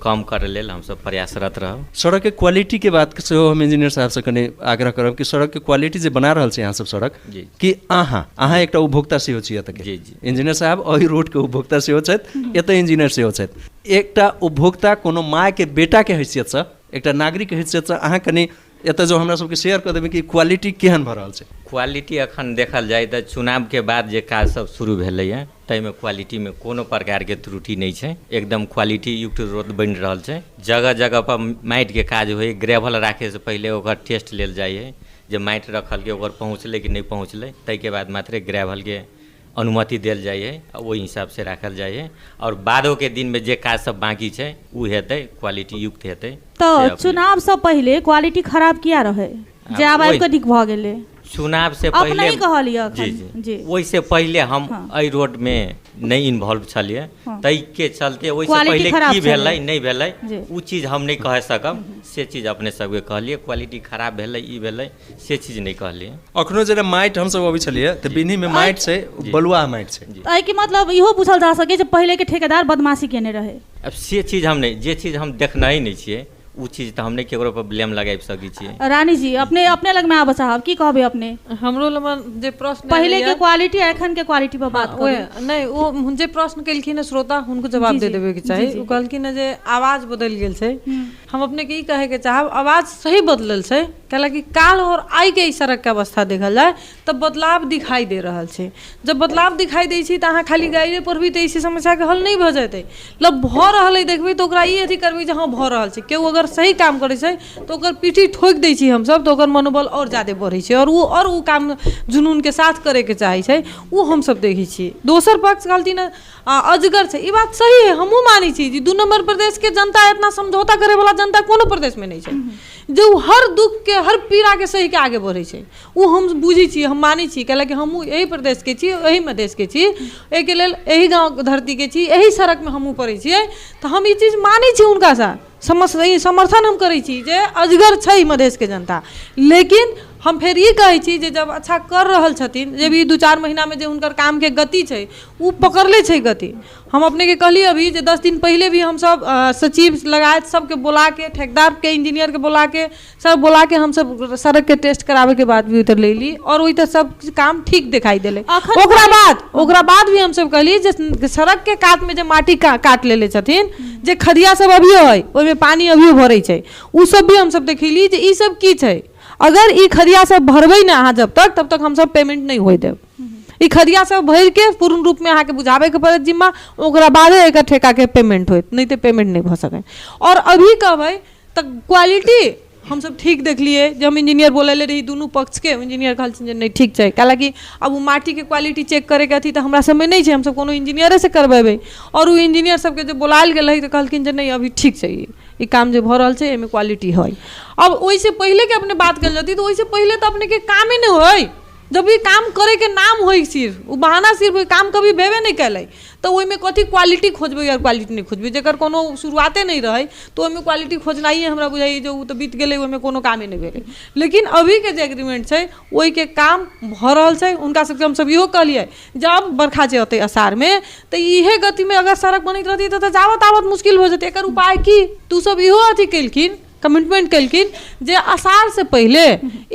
कम करे लेल हम सब प्रयासरत रहब। सड़क के क्वालिटी के बात से हम इंजीनियर साहब से कने आग्रह करब कि सड़क के क्वालिटी जे बना रहल छै अहाँ सब सड़क जी कि अहाँ एकटा उपभोक्ता सेहो छी एतऽ के। जी जी इंजीनियर साहब ओहि रोड के उपभोक्ता सेहो छथि, एतऽ इंजीनियर सेहो छथि। एकटा उपभोक्ता कोनो माय के बेटा के हैसियत से, एकटा नागरिक के हैसियत से अहाँ कने एतऽ जो हमरा सबके शेयर कर देबै कि क्वालिटी केहन भऽ रहल छै। क्वालिटी अखन देखल जाए तऽ चुनाव के बाद जे काज सब शुरू भेलैए ताहिमे क्वालिटी में कोनो प्रकार के त्रुटि नहीं छै, एकदम क्वालिटी युक्त रोड बनि रहल छै। जगह जगह पर माटि के काज होय, ग्रेवल राखे से पहले ओकर टेस्ट लेल जाइए जे माटि रखल के ओकर पहुँचलै कि नहीं पहुँचलै, ताहिके बाद मात्र ग्रेवल के अनुमति देल जाइए, ओहि हिसाब से राखल जाइए। और बादो के दिन में जे काज सब बाकी छै उ हेतै, क्वालिटी युक्त हेतै। तो चुनाव से पहले क्वालिटी खराब किया रहे जे आब आबि के ठीक भऽ गेलै? चुनाव से पहले जी ओहिसे पहले हम एहि रोड में नहीं इन्वॉल्व छलिए, ताहि के चलते ओहिसे पहले की भेलै नहीं भेलै उ चीज हम नहीं कह सकब। से चीज अपने सबके कहलिए क्वालिटी खराब भेलै ई भेलै से चीज नहीं कहलिए। अखनो जेना माटि हम सब अबै छलिए तऽ बिन्ही में माटि छै, बलुआ माटि छै। एहि के मतलब इहो पूछल जा सकै जे पहले के ठेकेदार बदमाशी केने रहे। अब से चीज हम नहीं, जे चीज हम देखना ही नहीं छियै उ चीज तो हम नहीं केकरो पर ब्लेम लगाबि सकै छियै। रानी जी अपने लग में आबऽ चाहब, की कहबै अपने? हमरो लग जे प्रश्न पहले के क्वालिटी एखन के क्वालिटी पर बात करू। नहीं ओ जे प्रश्न केलखिन है श्रोता हुनको जवाब दे देबे के चाही। ओ कहलखिन है जे आवाज बदल गेल छै, हम अपने के ई कहे के चाहब आवाज सही बदलल छै, कैलाकि काल और आइ के ई सड़क के अवस्था देखल जाए तब बदलाव दिखाई दे रहल छै। जब बदलाव दिखाई दै छै तऽ अहाँ खाली गाइडे पर भी तऽ इसी समस्या के हल नहीं भऽ जेतै। लब भऽ रहल है देखबै तऽ ओकरा ई अथी करबै जे हाँ भऽ रहल छै। केओ अगर सही काम करे छै तो ओकर पीठी ठोक दै छी हम सब, तो ओकर मनोबल और ज्यादा बढ़ै छै और उ काम जुनून के साथ करे के चाहे छै, उ हम सब देखै छी। दोसर पक्ष कहलती ना अजगर छै, ई बात सही है, हमहूँ मानै छी। 2 नंबर प्रदेश के जनता इतना समझौता करे वाला जनता कोनो प्रदेश में नहीं छै जो हर दुख के हर पीड़ा के सही के आगे बढ़े छै। उ हम बुझै छी, हम मानै छी, कैलाकि हमहूँ यही प्रदेश के छी, यही मधेश के छी, एहिके लेल यही गाँव धरती के छी, यही सड़क में हमहूँ पड़ै छियै। तऽ हम ई चीज मानै छी हुनका सा समर्थन हम करै छी जे अजगर छै मधेश के जनता, लेकिन हम फिर ये कहै छी जे जब अच्छा कर रहल छथिन, जे भी 2-4 महीना में जे हुनकर काम के गति छै वो पकड़ले छै गति। हम अपने के कहली अभी जे 10 दिन पहले भी हम सब सचिव लगायत सबके बुला के, ठेकेदार के, इंजीनियर के बुला के, सब बुला के हम सब सड़क के टेस्ट करावे के बाद भी उधर ले ली और वही सब काम ठीक दिखाई देले। ओकरा बाद भी हम सब कहली जे सड़क के कात में जे माटी काट लेले छथिन, जे खदिया सब अभियो है ओहिमे पानी अभियो भरै छै, उ सब भी हम सब देखली जे ई सब की छै। अगर ई खदिया सब भरबै ना अहाँ जब तक, तब तक हम सब पेमेंट नहीं होय देब। ई खदिया सब भर के पूर्ण रूप में अहाँ के बुझावे के पड़त जिम्मा, ओकरा बादे एकर ठेका के पेमेंट होत, नहीं तो पेमेंट नहीं भ सकै। और अभी कहबै त क्वालिटी हम सब ठीक देखलिए, जब हम इंजीनियर बोले रही दोनों पक्ष के, इंजीनियर कहलखिन जे नहीं ठीक छै, हालांकि अब वो माटी के क्वालिटी चेक करे के थी तो हमरा समय नहीं छै, हम सब कोनो इंजीनियर से करबेबै। और वो इंजीनियर सबके जो बुलायल गेल रही तो कहलखिन जे नहीं अभी ठीक छै, ई काम जो भ रहल छै एमे क्वालिटी है। अब ओइसे पहले के अपने बात कर जाती तो ओइसे पहले तो अपने के कामे नहीं होय, जब भी काम करे के नाम होई सिर्फ वो बहाना, सिर्फ काम कभी भेबे नहीं कैले तो ओइमे कथी क्वालिटी खोजबै और क्वालिटी नहीं खोजबै, जेकर कोनो शुरुआते नहीं रहे तो ओइमे क्वालिटी खोजनाइए हमरा बुझाइए जो तो बीत गेलै, ओइमे कोनो कामे नहीं भेलै। लेकिन अभी के जे एग्रीमेंट छै ओइ के काम भ रहल छै। उनका सबके हम सब इहो कहलिए जब बरखा जे होतै अषाढ़ में तो इहे गति में अगर सड़क बनैत रहती तो जावत आवत मुश्किल हो जेतै। एकर उपाय की तू सब इहो अथी केलखिन, कमिटमेंट केलखिन जे अषाढ़ से पहले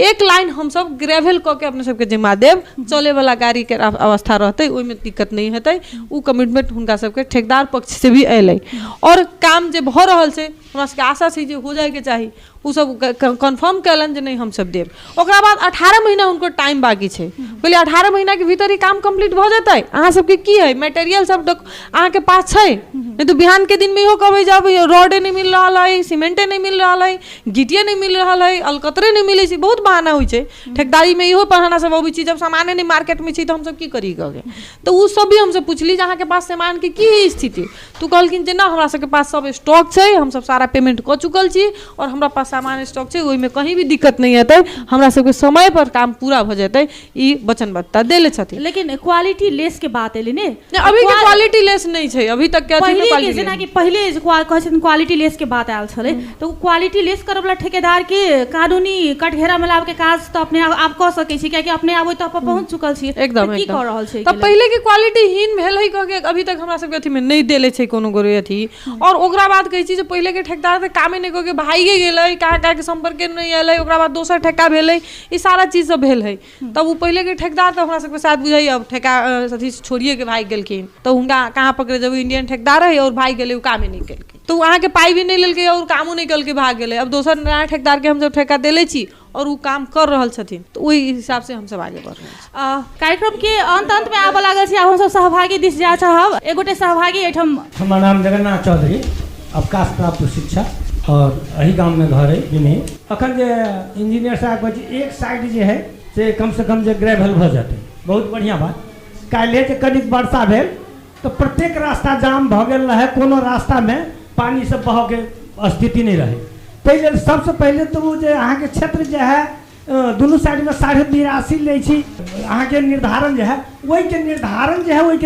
एक लाइन हम सब ग्रेवल क के अपने सबके जिम्मा देव, चले वाला गाड़ी के अवस्था रहते, ओइमे दिक्कत नहीं हेतै। उ कमिटमेंट हुनका सबके ठेकेदार पक्ष से भी अयलै और काम जे भ रहल छै हमरा सबके आशा छै जे हो जाए के चाही, उ सब कन्फर्म कैलन जे नहीं हम सब देव। ओकरा बाद 18 महीना उनको टाइम बाकी छै, पहले 18 महीना के भीतर ही काम कंप्लीट भ जेतै। अहाँ सबके की है मटेरियल सब अहाँ के पास छै, नहीं तो बिहान के दिन में इहो कहबै जब रोडे नहीं मिल रहा है, सीमेंटे नहीं मिल रहा है, गिटिया नहीं मिल रहा है, अलकतरे नहीं मिले छै, बहुत बहाना होइ छै। ठेकेदारी में इहो बहाना सब अबै छै, जब सामाने नहीं मार्केट में छै तो हम सब की करी गए। तो उ सब भी हम सब पूछली अहाँ के पास सामान के की है स्थिति, तू कहलखिन जे ना हमरा सबके पास सब स्टॉक छै, हम सब सारा पेमेंट क चुकल छी और हमरा पास सामान स्टॉक छै, ओइमे कहीं भी दिक्कत नहीं हेतै, हमरा सबके समय पर काम पूरा भ जेतै, ई वचनबद्धता देले छथिन। लेकिन क्वालिटी लेस के बात एले ने, अभी के क्वालिटी लेस नहीं छै, अभी तक के पहले के जेना कि पहले कहै छथिन क्वालिटी लेस के बात आयल छले, तो क्वालिटी लेस करब वाला ठेकेदार के कानूनी कटघेरा में लाव के काज तो अपने आप क सकै छी, क्याकि अपने आबै तो पहुंच चुकल छी, एकदम की कर रहल छै। तब पहले के क्वालिटी हीन भेल है कह के अभी तक हमरा सबके अथी में नहीं देले छै कोनो गोरे अथी। और ओकरा बाद कहै छी जे पहले के ठेकेदार त कामे नहीं क के भाइगे गेलै, कहाँ के संपर्क नहीं एलै, ओकरा बाद दोसर ठेका भेलै, ई सारा चीज सब भेल है। तब वो पहले के ठेकेदार तो हमरा सबके साथ बुझाई अब ठेका अथी छोड़िए के भाग गेलखिन, तो हुनका कहाँ पकड़े जब इंडियन ठेकेदार है और भाग गेलै, उ कामे नहीं केलकै, तो वहाँ के पाई भी नहीं लेलकै और कामो नहीं कल के भाग गेलै। अब दोसर नया ठेकेदार के हम सब ठेका देले छी और वो काम कर रहल छथिन, तो वही हिसाब से हम सब आगे बढ़ रहल छी। कार्यक्रम के अंत में आबऽ लागल छी, हम सब सहभागी दिस जा चाहब। एगोटे सहभागी एठम हमर नाम जगन्नाथ चौधरी, अवकाश प्राप्त शिक्षक और एही गांव में घर है बिन्ही। अखन जे इंजीनियर साहब कहै एक साइड जे है से कम जे ग्रेवल भ जेतै, बहुत बढ़िया बात। काल्हि जे कनिक वर्षा भेल तो प्रत्येक रास्ता जाम भ गेल रहे, कोनो रास्ता में पानी से बह के स्थिति नहीं रहे। पहले सबसे पहले तो वो जे अहाँ के क्षेत्र जे है दोनों साइड में 82.5 लै छी, अहाँ के निर्धारण जे है वही के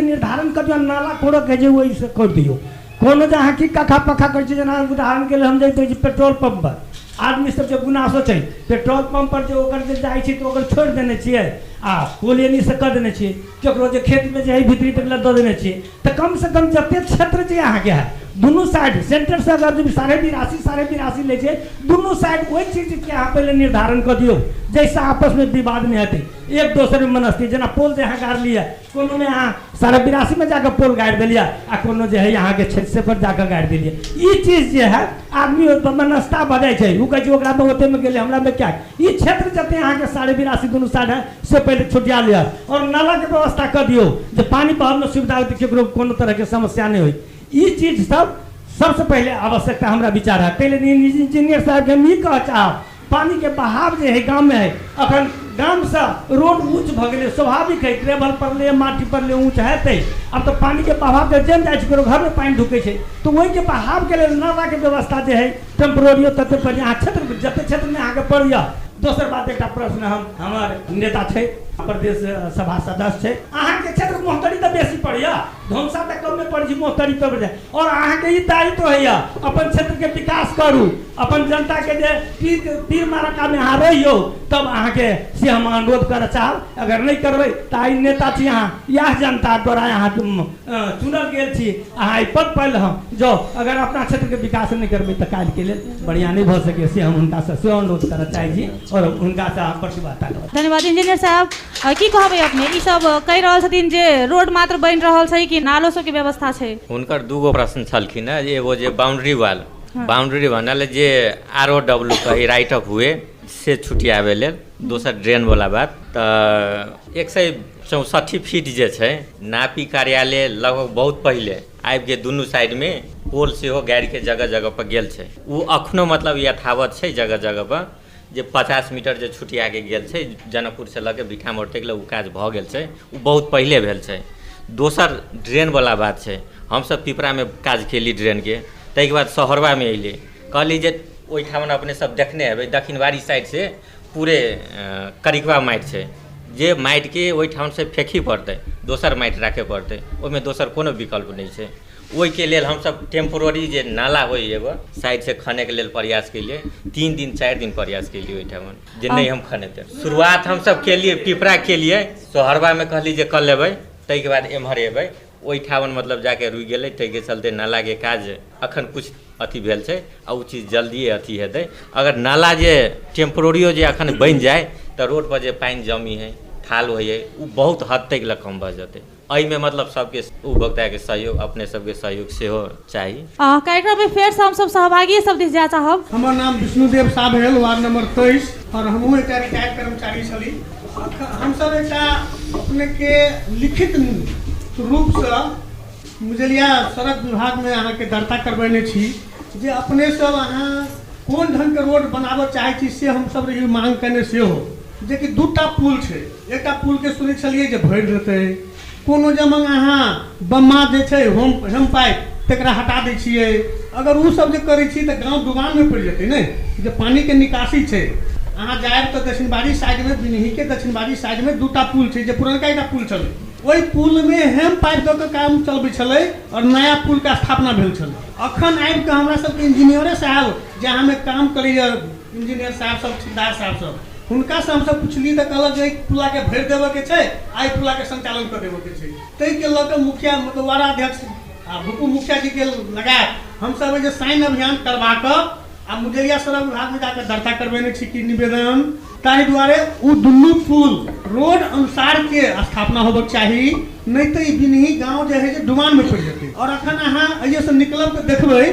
निर्धारण कर दियो, नाला कोड़ो के जे वही से कर दियो। कोनो जे अहाँ की कखा पखा कर छै, जेना उदाहरण के लिए हम जैते छी पेट्रोल पंप पर, आदमी सब जे गुनासो छै पेट्रोल पंप पर जे ओकर जे जाइ छी तो ओकर छोड़ देने छियै आ कोलियनी से कर देने छियै, केकरो जे खेत में जे है भीतरी तक दऽ देने छियै। तो कम से कम जते क्षेत्र जे अहाँ के है दोनों साइड सेंटर से अगर 82.5 ले छै, दोनों साइड वही चीज के अहाँ पहले निर्धारण कर दियो, जैसा आपस में विवाद नहीं हेतै, एक दोसर में मनस्ती। जेना पोल जे अहाँ गाड़ लिया, कोनो में अहाँ 82.5 में जाकर पोल गाड़ दिलिया आ कोनो जे है यहाँ के क्षेत्र पर जाकर गाड़ दिलिया। ई चीज जे है आदमी मनस्ता बजाय छै, उ कहै छै ओकरा में ओते में गेले हमरा में क्या। ई क्षेत्र जते अहाँ के 82.5 दोनों साइड है से पहले छुटिया लिया और नाला के व्यवस्था कर दियो, जे पानी बहाव में सुविधा होती, केकरो कोनो तरह के समस्या नहीं हुई। ये चीज सबसे पहले आवश्यकता हमरा विचार है। पहले इंजीनियर साहब के हम ई कह चाहब, पानी के बहाव जे है गाँव में है, अखन गाँव से रोड ऊँच भ गेलै, स्वाभाविक है, ग्रेवल पर ले माटी पर ले ऊँच हेतै। अब तो पानी के बहाव के जम जाइ छै, ककरो घर में पानी ढुकै छै, तो वही के बहाव के लेल नाला के व्यवस्था जे है टेम्पोररी तते पर अहाँ क्षेत्र जते क्षेत्र में अहाँ के पड़ैया। दोसर बात एकटा प्रश्न हमर नेता छै प्रदेश सभा सदस्य छै अहाँ के क्षेत्र मोहतरी तऽ बेसी पड़ैया धनसा तऽ कम में पड़ै छै मोहतरी पर जाय और अहाँ के ई दायित्व होइया अपन क्षेत्र के विकास करू अपन जनता के जे तीर मारका में अहाँ रहियो तब अहाँ के से हम अनुरोध करऽ चाहब अगर नहीं करबै तऽ आइ नेता छी अहाँ यह जनता द्वारा अहाँ चुनल गेल छी अहाँ पद पाइल हम जो अगर अपना क्षेत्र के विकास नहीं करबै तऽ काल्हि के लेल बढ़िया नहीं भऽ सके से हम हुनका से सेहो अनुरोध करऽ चाहै छी और हुनका से प्रतिबद्धता करब। धन्यवाद इंजीनियर साहब। की कहबै अपने ई सब कहि रहल छथिन जे रोड मात्र बनि रहल छै कि नालो सब के व्यवस्था छै? हुनकर दूगो प्रश्न छलखिन है एगो जे बाउंड्री वाल बाउंड्री बनल जे ROW कही राइट ऑफ हुए से छुटियाबे लेल दोसर ड्रेन वाला बात तऽ 164 फीट जे छै नापी कार्यालय लगभग बहुत पहले आबि के दुनू साइड में पोल सेहो गाड़ी के जगह जगह पर गेल छै उ अखनो मतलब यथावत छै जगह जगह पर जे 50 मीटर जे छुटिया के गेल छै जनकपुर से लगे बिठा मोड़ तक उ काज भऽ गेल छै उ बहुत पहले भेल छै। दोसर ड्रेन वाला बात छै हमसब पिपरा में काज केली ड्रेन के ताहिके बाद शहरवा में अइले कहली जे ओहिठाम अपने सब देखने हेबै दक्षिणवारी साइड से पूरे करिकवा माटि छै जे माटि के ओहिठाम से फेंकी पड़तै दोसर माटि राखे पड़तै ओहिमे दोसर कोनो विकल्प नहीं छै। ओहि के लेल हमसब टेम्पोररी जे नाला होई एगो साइड से खने के लेल प्रयास केलिए 3 दिन 4 दिन प्रयास केलिए ओहिठाम जे नहीं हम खनेते शुरुआत हमसब केलिए पिपरा केलिए शहरवा में कहली जे कर लेबै ताहि के बाद एम्हर एबै ओहिठाम मतलब जाके रुकि गेलै ताहिके चलते नाला के काज अखन कुछ अथी भेल छै आ उ चीज जल्दी अथी हेतै अगर नाला जे टेम्पोररियो जे अखन बनि जाए तऽ रोड पर जे पानि जमी है थाल होइए उ बहुत हद तक ल कम भऽ जेतै में मतलब सबके उपभोक्ता के सहयोग अपने सबके सहयोग सेहो चाही। कार्यक्रम में फेर से हम सब सहभागी सब दिस जा चाहब। हमर नाम विष्णुदेव साभेल वार्ड नंबर 23 और हमहूँ एक रिटायर्ड कर्मचारी छली हम सब एक अपने के लिखित रूप से मुजलिया सड़क विभाग में अहाँ के दर्ता करबेने छी जे अपने सब अहाँ कोन ढंग के रोड बनाबऽ चाहै छी से हम सब रही मांग करने से हो जे कि 2टा पुल छै एकटा पुल के सुनै छलिए जे भरि देतै कोनो जमंग अहाँ बम्मा जे छै होम पाइप तकरा हटा दै छियै अगर उ सब जे करै छी तऽ गाँव डुबान में पड़ि जेतै ने जे पानी के निकासी छै अहाँ जायब तऽ दक्षिणवारी साइड में बिन्ही के दक्षिणवारी साइड में 2टा पुल छै जे पुरनका एकटा पुल छलै ओहि पुल में हेम पाइप दऽ के काम चलबै छलै और नया पुल के स्थापना भेल छलै अखन आबि के हमरा सबके इंजीनियरे साहब जहाँ में काम करैया इंजीनियर साहब सब ठेकेदार साहब सब हुनका से हम सब पुछली तऽ कहलक जे पुला के भरि देबऽ के छै आई पुला के संचालन कर देबऽ के छै ताहि के लऽ के मुखिया मतलब वार्ड अध्यक्ष आ भूपू मुखिया जी के लगाए हम सब जे साइन अभियान करवा कऽ आ मुजरिया सड़क विभाग में जाकर दर्ता करबेने छी कि निवेदन ताहि दुआरे उ दुनू पुल रोड अनुसार के स्थापना होबक चाही नहीं तो बिन्ही गाँव जे है डुबान में पड़ि जेतै और अखन अहाँ अइए से निकलब तऽ देखबै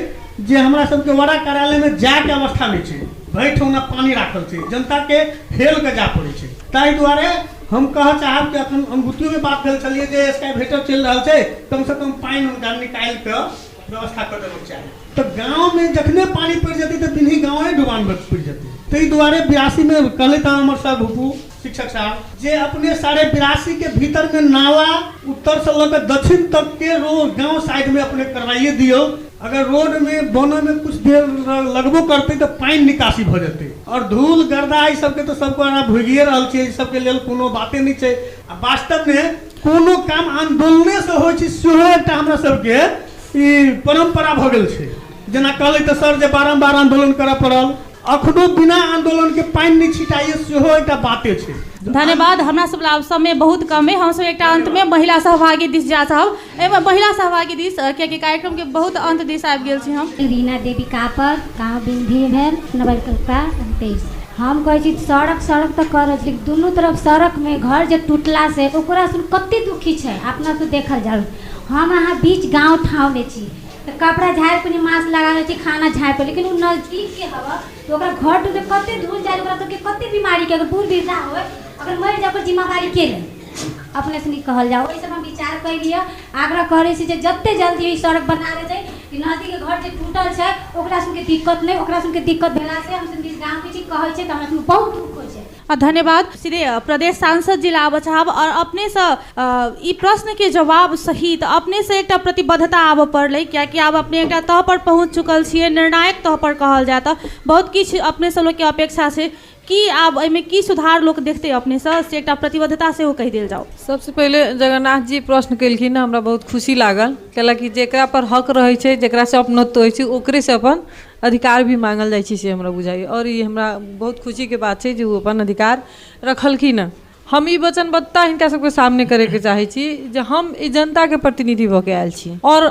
जे हमरा सबके वाड़ा कार्यालय में जाए के अवस्था नहीं छै भरि ठौना पानी राखल छै जनता के हेल के जा पड़ै छै ताहि दुआरे हम कहऽ चाहब कि अखन अनुभूतियों में बात भेल छलिए जे एक्सकैवेटर चलि रहल छै कम से कम पानि हुनका निकालि के व्यवस्था कर देबऽ चाही तऽ गाँव में जखने पानी पड़ि जेतै तऽ बिन्ही गाँवे डुबान में पड़ि जेतै ताहि दुआरे 82 में कहले था हमर सब भूपू शिक्षक साहब जे अपने 82.5 के भीतर में नाला उत्तर से लेकर दक्षिण तक के रोड गांव साइड में अपने करवाइए दियो अगर रोड में बनने में कुछ देर लगबो करते तो पानी निकासी भ जेतै और धूल गर्दा ई सबके तो सबको अहाँ भुगिए रहल छै ई सबके लेल कोनो बाते नहीं छै आ वास्तव में कोनो काम आंदोलने से होइ छै सेहो एकटा हमरा सबके ई परंपरा भ गेल छै जेना कहले तऽ सर जे बारंबार आंदोलन करऽ पड़ल अखनो बिना आंदोलन के पानी नहीं छिटाइए सेहो एकटा बाते छै। धन्यवाद हमरा सब समय बहुत कम है हम सब एक अंत में महिला सहभागी दिस जा चाहब एवं महिला सहभागी दिस कियाकि कार्यक्रम के बहुत अंत दिस आबि गेल छी हम रीना देवी कापर गाँव बिंधी भेल नवलकल्पा 23 हम कहै छी सड़क तऽ कर लेकिन दुनू तरफ सड़क में घर जे टूटला से ओकरा सुन कते दुखी छै अपना से देखल जाओ हम अहाँ बीच गाँव ठाव में छी तो कपड़ा झाड़ पर मास्क लगा छी खाना झाड़ पर लेकिन वो नजदीक के हवा तो ओकरा घर टूटे कते धूल जाए ओकरा तो कते बीमारी के अगर बूढ़ वृद्धा हो अगर मर जाए जिम्मेवारी के ले अपने से नहीं कहल जाओ वही सब हम विचार कर लिया आग्रह करे छी जे जते जल्दी ई सड़क बना दे जाए कि नदी के घर जे टूटल छै ओकरा सुन के दिक्कत नहीं ओकरा सुन के दिक्कत भेला से हम सब गांव के छी कहै छै त हमरा सुन बहुत दुख होय छै। धन्यवाद सीधे प्रदेश सांसद जिला आबऽ चाहब और अपने से ई प्रश्न के जवाब सहित अपने से एक प्रतिबद्धता आबऽ पड़लै कियाकि आब अपने एक तह पर पहुँच चुकल छियै निर्णायक तह पर कहल जाए तऽ बहुत किछु अपने सब लोग के अपेक्षा छै कि आब एहिमे की सुधार लोक देखते अपने से एकटा प्रतिबद्धता से कहि देल जाओ। सबसे पहले जगन्नाथ जी प्रश्न केलखिन, हमरा बहुत खुशी लागल, कैलाकि जेकरा पर हक रहै छै, जेकरा से अपनत्व होइ छै, ओकरे से अपन अधिकार भी मांगल जाइ छै, से हमरा बुझाइए। और ये हमरा बहुत खुशी के बात छै जे वो अपन अधिकार रखलखिन। हम ई वचनबद्धता हिनका सबके सामने करे के चाहे छी जे हम ई जनता के प्रतिनिधि भऽ के आयल छी। और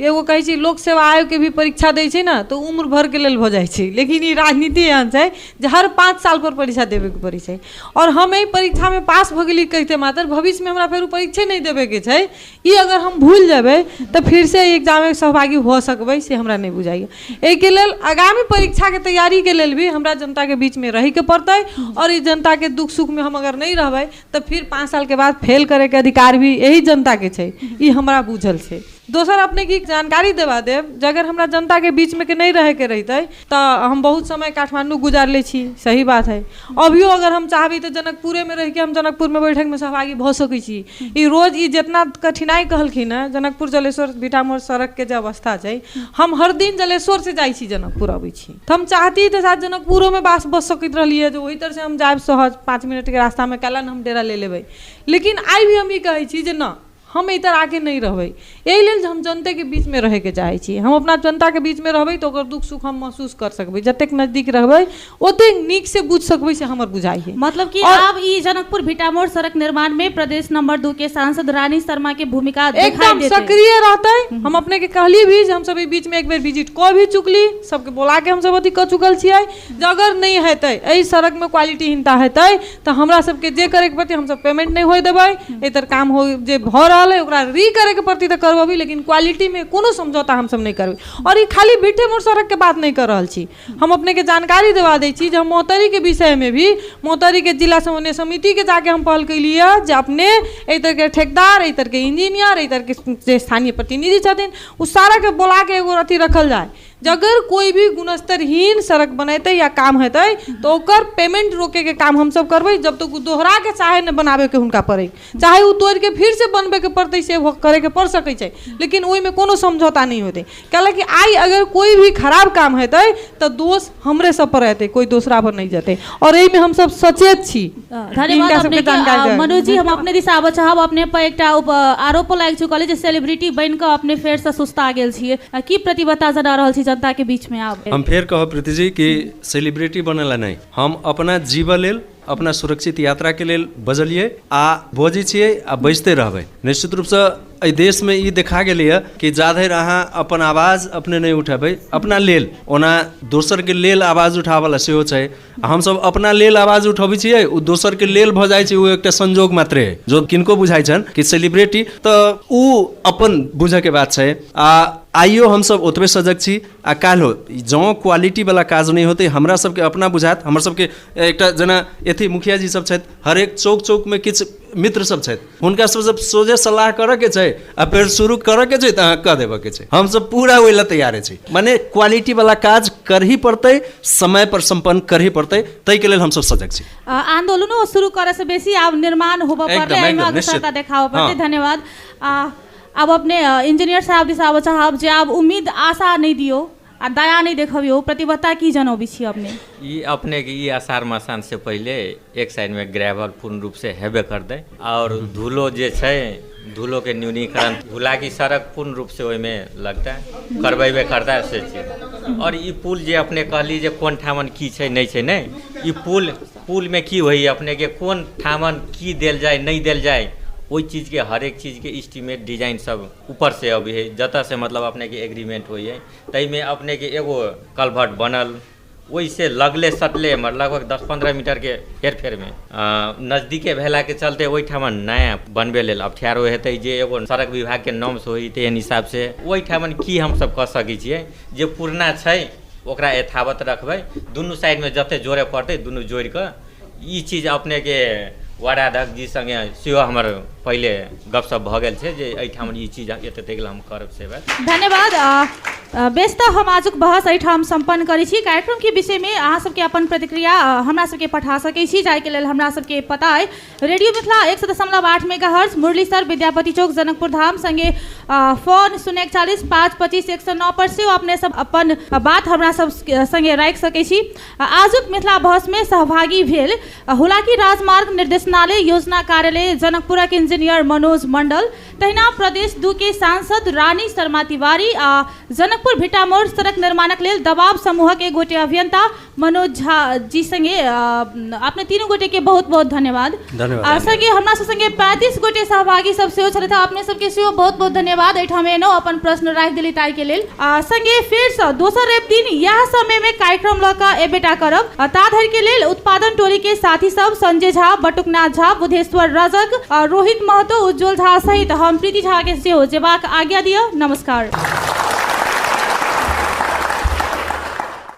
एगो कहै छी लोक सेवा आयोग के भी परीक्षा दै छै ना तो उम्र भर के लेल भऽ जाइ छै, लेकिन ई राजनीति एहन छै जे हर 5 साल पर परीक्षा देवे के पड़ै छै। और हम एहि परीक्षा में पास भऽ गेली कहते मात्र भविष्य में हमरा फेर परीक्षे नहीं देवे के छै, ई अगर हम भूल जेबै तो फिर से एग्जाम में सहभागी भऽ सकबै, से हमरा नहीं बुझाइए। एहि के लेल आगामी परीक्षा के तैयारी के लेल भी हमरा जनता के बीच में रहे के पड़तै। और ई जनता के दुख सुख में हम अगर नहीं तो फिर 5 साल के बाद फेल करे के अधिकार भी यही जनता के छै, ई हमरा बुझल छै। दोसर अपने की जानकारी देवा देव, अगर हमरा जनता के बीच में के नहीं रहे के रहते तो हम बहुत समय काठमांडू गुजार ले छी, सही बात है। अभियो अगर हम चाहबी तो जनकपुरे में रह के हम जनकपुर में बैठक में सहभागी भऽ सकै छी। ई रोज ई जितना कठिनाई कहलखिन है, जनकपुर जलेश्वर बिठामोर सड़क के जो अवस्था छै, हम हर दिन जलेश्वर से जाइ छी जनकपुर अबै छी। तो हम चाहती तो शायद जनकपुरों में बस सकैत रहलिए जो वही तरह से हम जाए सहज 5 मिनट के रास्ता में कैलन हम डेरा ले लेबै। लेकिन आई भी हम ई कहै छी जे ना, हम इधर आके नहीं रहबै। यही लेल हम जनता के बीच में रहे के चाहे छी। हम अपना जनता के बीच में रहबै तो दुख सुख हम महसूस कर सकबै, जतेक नजदीक रहबै ओते नीक से बुझ सकबै, से हमर बुझाई है। मतलब कि अब ई जनकपुर भिटामोड़ सड़क निर्माण में प्रदेश नंबर 2 के सांसद रानी शर्मा के भूमिका एकदम सक्रिय रहते। हम अपने के कहलिए भी हम सब बीच में एक बेर विजिट को भी चुकली, सबके बोला के हम सब अथी क चुकल छियै। अगर नहीं हेतै एहि सड़क में क्वालिटीहीनता हेतै तो हमरा सबके जे करे के प्रति हम सब पेमेंट नहीं होय देबै। एतर काम हो जे भऽ ओकरा री करे के प्रति तो करबी, लेकिन क्वालिटी में कोनो समझौता हम सब नहीं करबी। और ये खाली भिटेमोड़ सड़क के बात नहीं कर रहल छी, हम अपने के जानकारी देवा दै छी जे हम मोहतरी के विषय में भी मोहतरी के जिला समन्वय समिति के जाके हम पहल कैलिए जे अपने एहि तरह के ठेकेदार, एहि तरह के इंजीनियर, एहि तरह के जे स्थानीय प्रतिनिधि छथिन उस सारा के बोला के एगो अथी रखल जाए। अगर कोई भी गुणस्तरहीन सड़क बनेते या काम हेतै तो ओकर पेमेंट रोके के काम हम सब करबै, जब तक दोहरा के चाहे न बनावे के हुनका पड़े, चाहे उ तोड़ के फिर से बनबे के पड़ते से करे के पड़ सकै छै, लेकिन ओहि में कोनो समझौता नहीं होते। कैलाकि आई अगर कोई भी खराब काम हेतै तो दोष हमरे सब पर रहते, कोई दूसरा पर नहीं जेते। और एहि में हम सब सचेत छी। धन्यवाद अपने के मनोज जी। हम अपने दिशा आबऽ चाहब, अपने पर एकटा आरोप लागि चुकल जे सेलिब्रिटी बन के अपने फेर से सुस्ता गेल छियै, की प्रतिबद्धता जना रहल छी जनता के बीच में? आप हम फेर कहब प्रीति जी कि सेलिब्रिटी बनेला नहीं, हम अपना जीवन लेल अपना सुरक्षित यात्रा के लेल बजलिए आ बजै छियै आ बजते रहबै। निश्चित रूप से एहि देश में ई देखा गेलै कि जाधरि अहाँ अपन आवाज अपने नहीं उठेबै अपना लेल, ओना दोसर के लेल आवाज उठावला सेहो छै। हम सब अपना लेल आवाज उठबै छियै, उ दोसर के लेल भऽ जाइ छै, उ एकटा संजोग मात्र है। जो किनको बुझाइ छन कि सेलिब्रिटी तो उ अपन बुझे के बात छै। आ आइयो हम सब ओतबे सजग छी आ काल्हो जँ क्वालिटी वाला काज नहीं होते हमरा सबके अपना बुझात। हमर सबके एकटा जेना एथी मुखिया जी सब छथि, हरेक चौक चौक में किछु मित्र सब छथि, हुनका सब जब सोझे सलाह करऽ के छै आ फेर शुरू करऽ के छै तऽ अहाँ कऽ देबऽ के छै। हम सब पूरा ओइ ला तैयार छी, माने क्वालिटी वाला काज करही पड़तै, समय पर संपन्न करही पड़तै, तै के लेल हम सब सजग छी। आंदोलनो शुरू करे से बेसी आब निर्माण होबऽ पड़तै, एहिमे अग्रसरता देखाबऽ पड़तै। धन्यवाद। अब अपने इंजीनियर साहब दिस आबऽ चाहब जे आब उम्मीद आशा नहीं दियो आ दया नहीं देखबियो, प्रतिबद्धता की जनबी छी अपने? ई अपने के ई आषाढ़ मसान से पहले एक साइड में ग्रेवल पूर्ण रूप से हेबे कर दे, और धूलो जे छै धूलो के न्यूनीकरण, धूला की सड़क पूर्ण रूप से ओहि में लगता है करबेबे करता है से चीज। और ई पुल जे अपने कहली जे कोन ठामन की छै नहीं छै, नहीं ई पुल में की होई अपने के कोन ठामन की देल जाए नहीं देल जाए, वही चीज़ के हर एक चीज़ के एस्टीमेट डिजाइन सब ऊपर से अभी है, जतऽ से मतलब अपने के एग्रीमेंट हुई है, तई में अपने के एगो कलभट बनल वही से लगले सटले लगभग 10-15 मीटर के हेर फेर में नज़दीके भेला के चलते वही ठामन नया बनबे लेल अबठियारो हेतै, जे एगो सड़क विभाग के नॉर्म्स होई तेहन हिसाब से वही ठामन की हम सब कऽ सकै छियै जे पुरना छै ओकरा यथावत रखबै, दुनू साइड में जते जोड़े पड़तै दुनू जोड़ कऽ ई चीज़ अपने के वार्डाध्यक्ष जी संगे सेहो हमर पहिले गपशप भऽ गेल छै जे एहिठाम ई चीज एतेक हम करब सेवा। धन्यवाद। बेस तऽ हम आजुक बहस एहिठाम सम्पन्न करै छी। कार्यक्रम के विषय में अहाँ सबके अपन प्रतिक्रिया हमरा सबके पठा सकै छी, जाय के लेल हमरा सबके पता है रेडियो मिथिला 100.8 मेगाहर्ट्ज मुरलीसर विद्यापति चौक जनकपुर धाम संगे फोन 041 525 109 पर से अपने सब अपन बात हमरा सब संगे राखि सकै छी। आजुक मिथिला बहस में सहभागी भेल हुलाकी राजमार्ग निर्देशनालय योजना कार्यालय जनकपुरक इंजीनियर मनोज मंडल, तहिना प्रदेश 2 के सांसद रानी शर्मा तिवारी आ जनकपुर भिटामोड़ सड़क निर्माणक लेल दबाव समूह के गोटे अभियंता मनोज झा जी संगे अपने तीनों गोटे के बहुत बहुत धन्यवाद। संगे हमरा संगे 35 गोटे सहभागी सब सेहो छलथि, अपने सबके सेहो बहुत बहुत धन्यवाद। एहिठाम एनो अपन प्रश्न राखि देली ताहि के लेल। संगे फेर से दोसर रवि दिन यह समय में कार्यक्रम लऽ कऽ एबेटा करब। ता धरि के लेल उत्पादन टोली के साथी सब संजय झा, बटुकनाथ झा, बुधेश्वर रजक, रोहित महतो, उज्जवल झा सहित हम प्रीति झा के सेहो जेबाक आज्ञा दिअ। नमस्कार।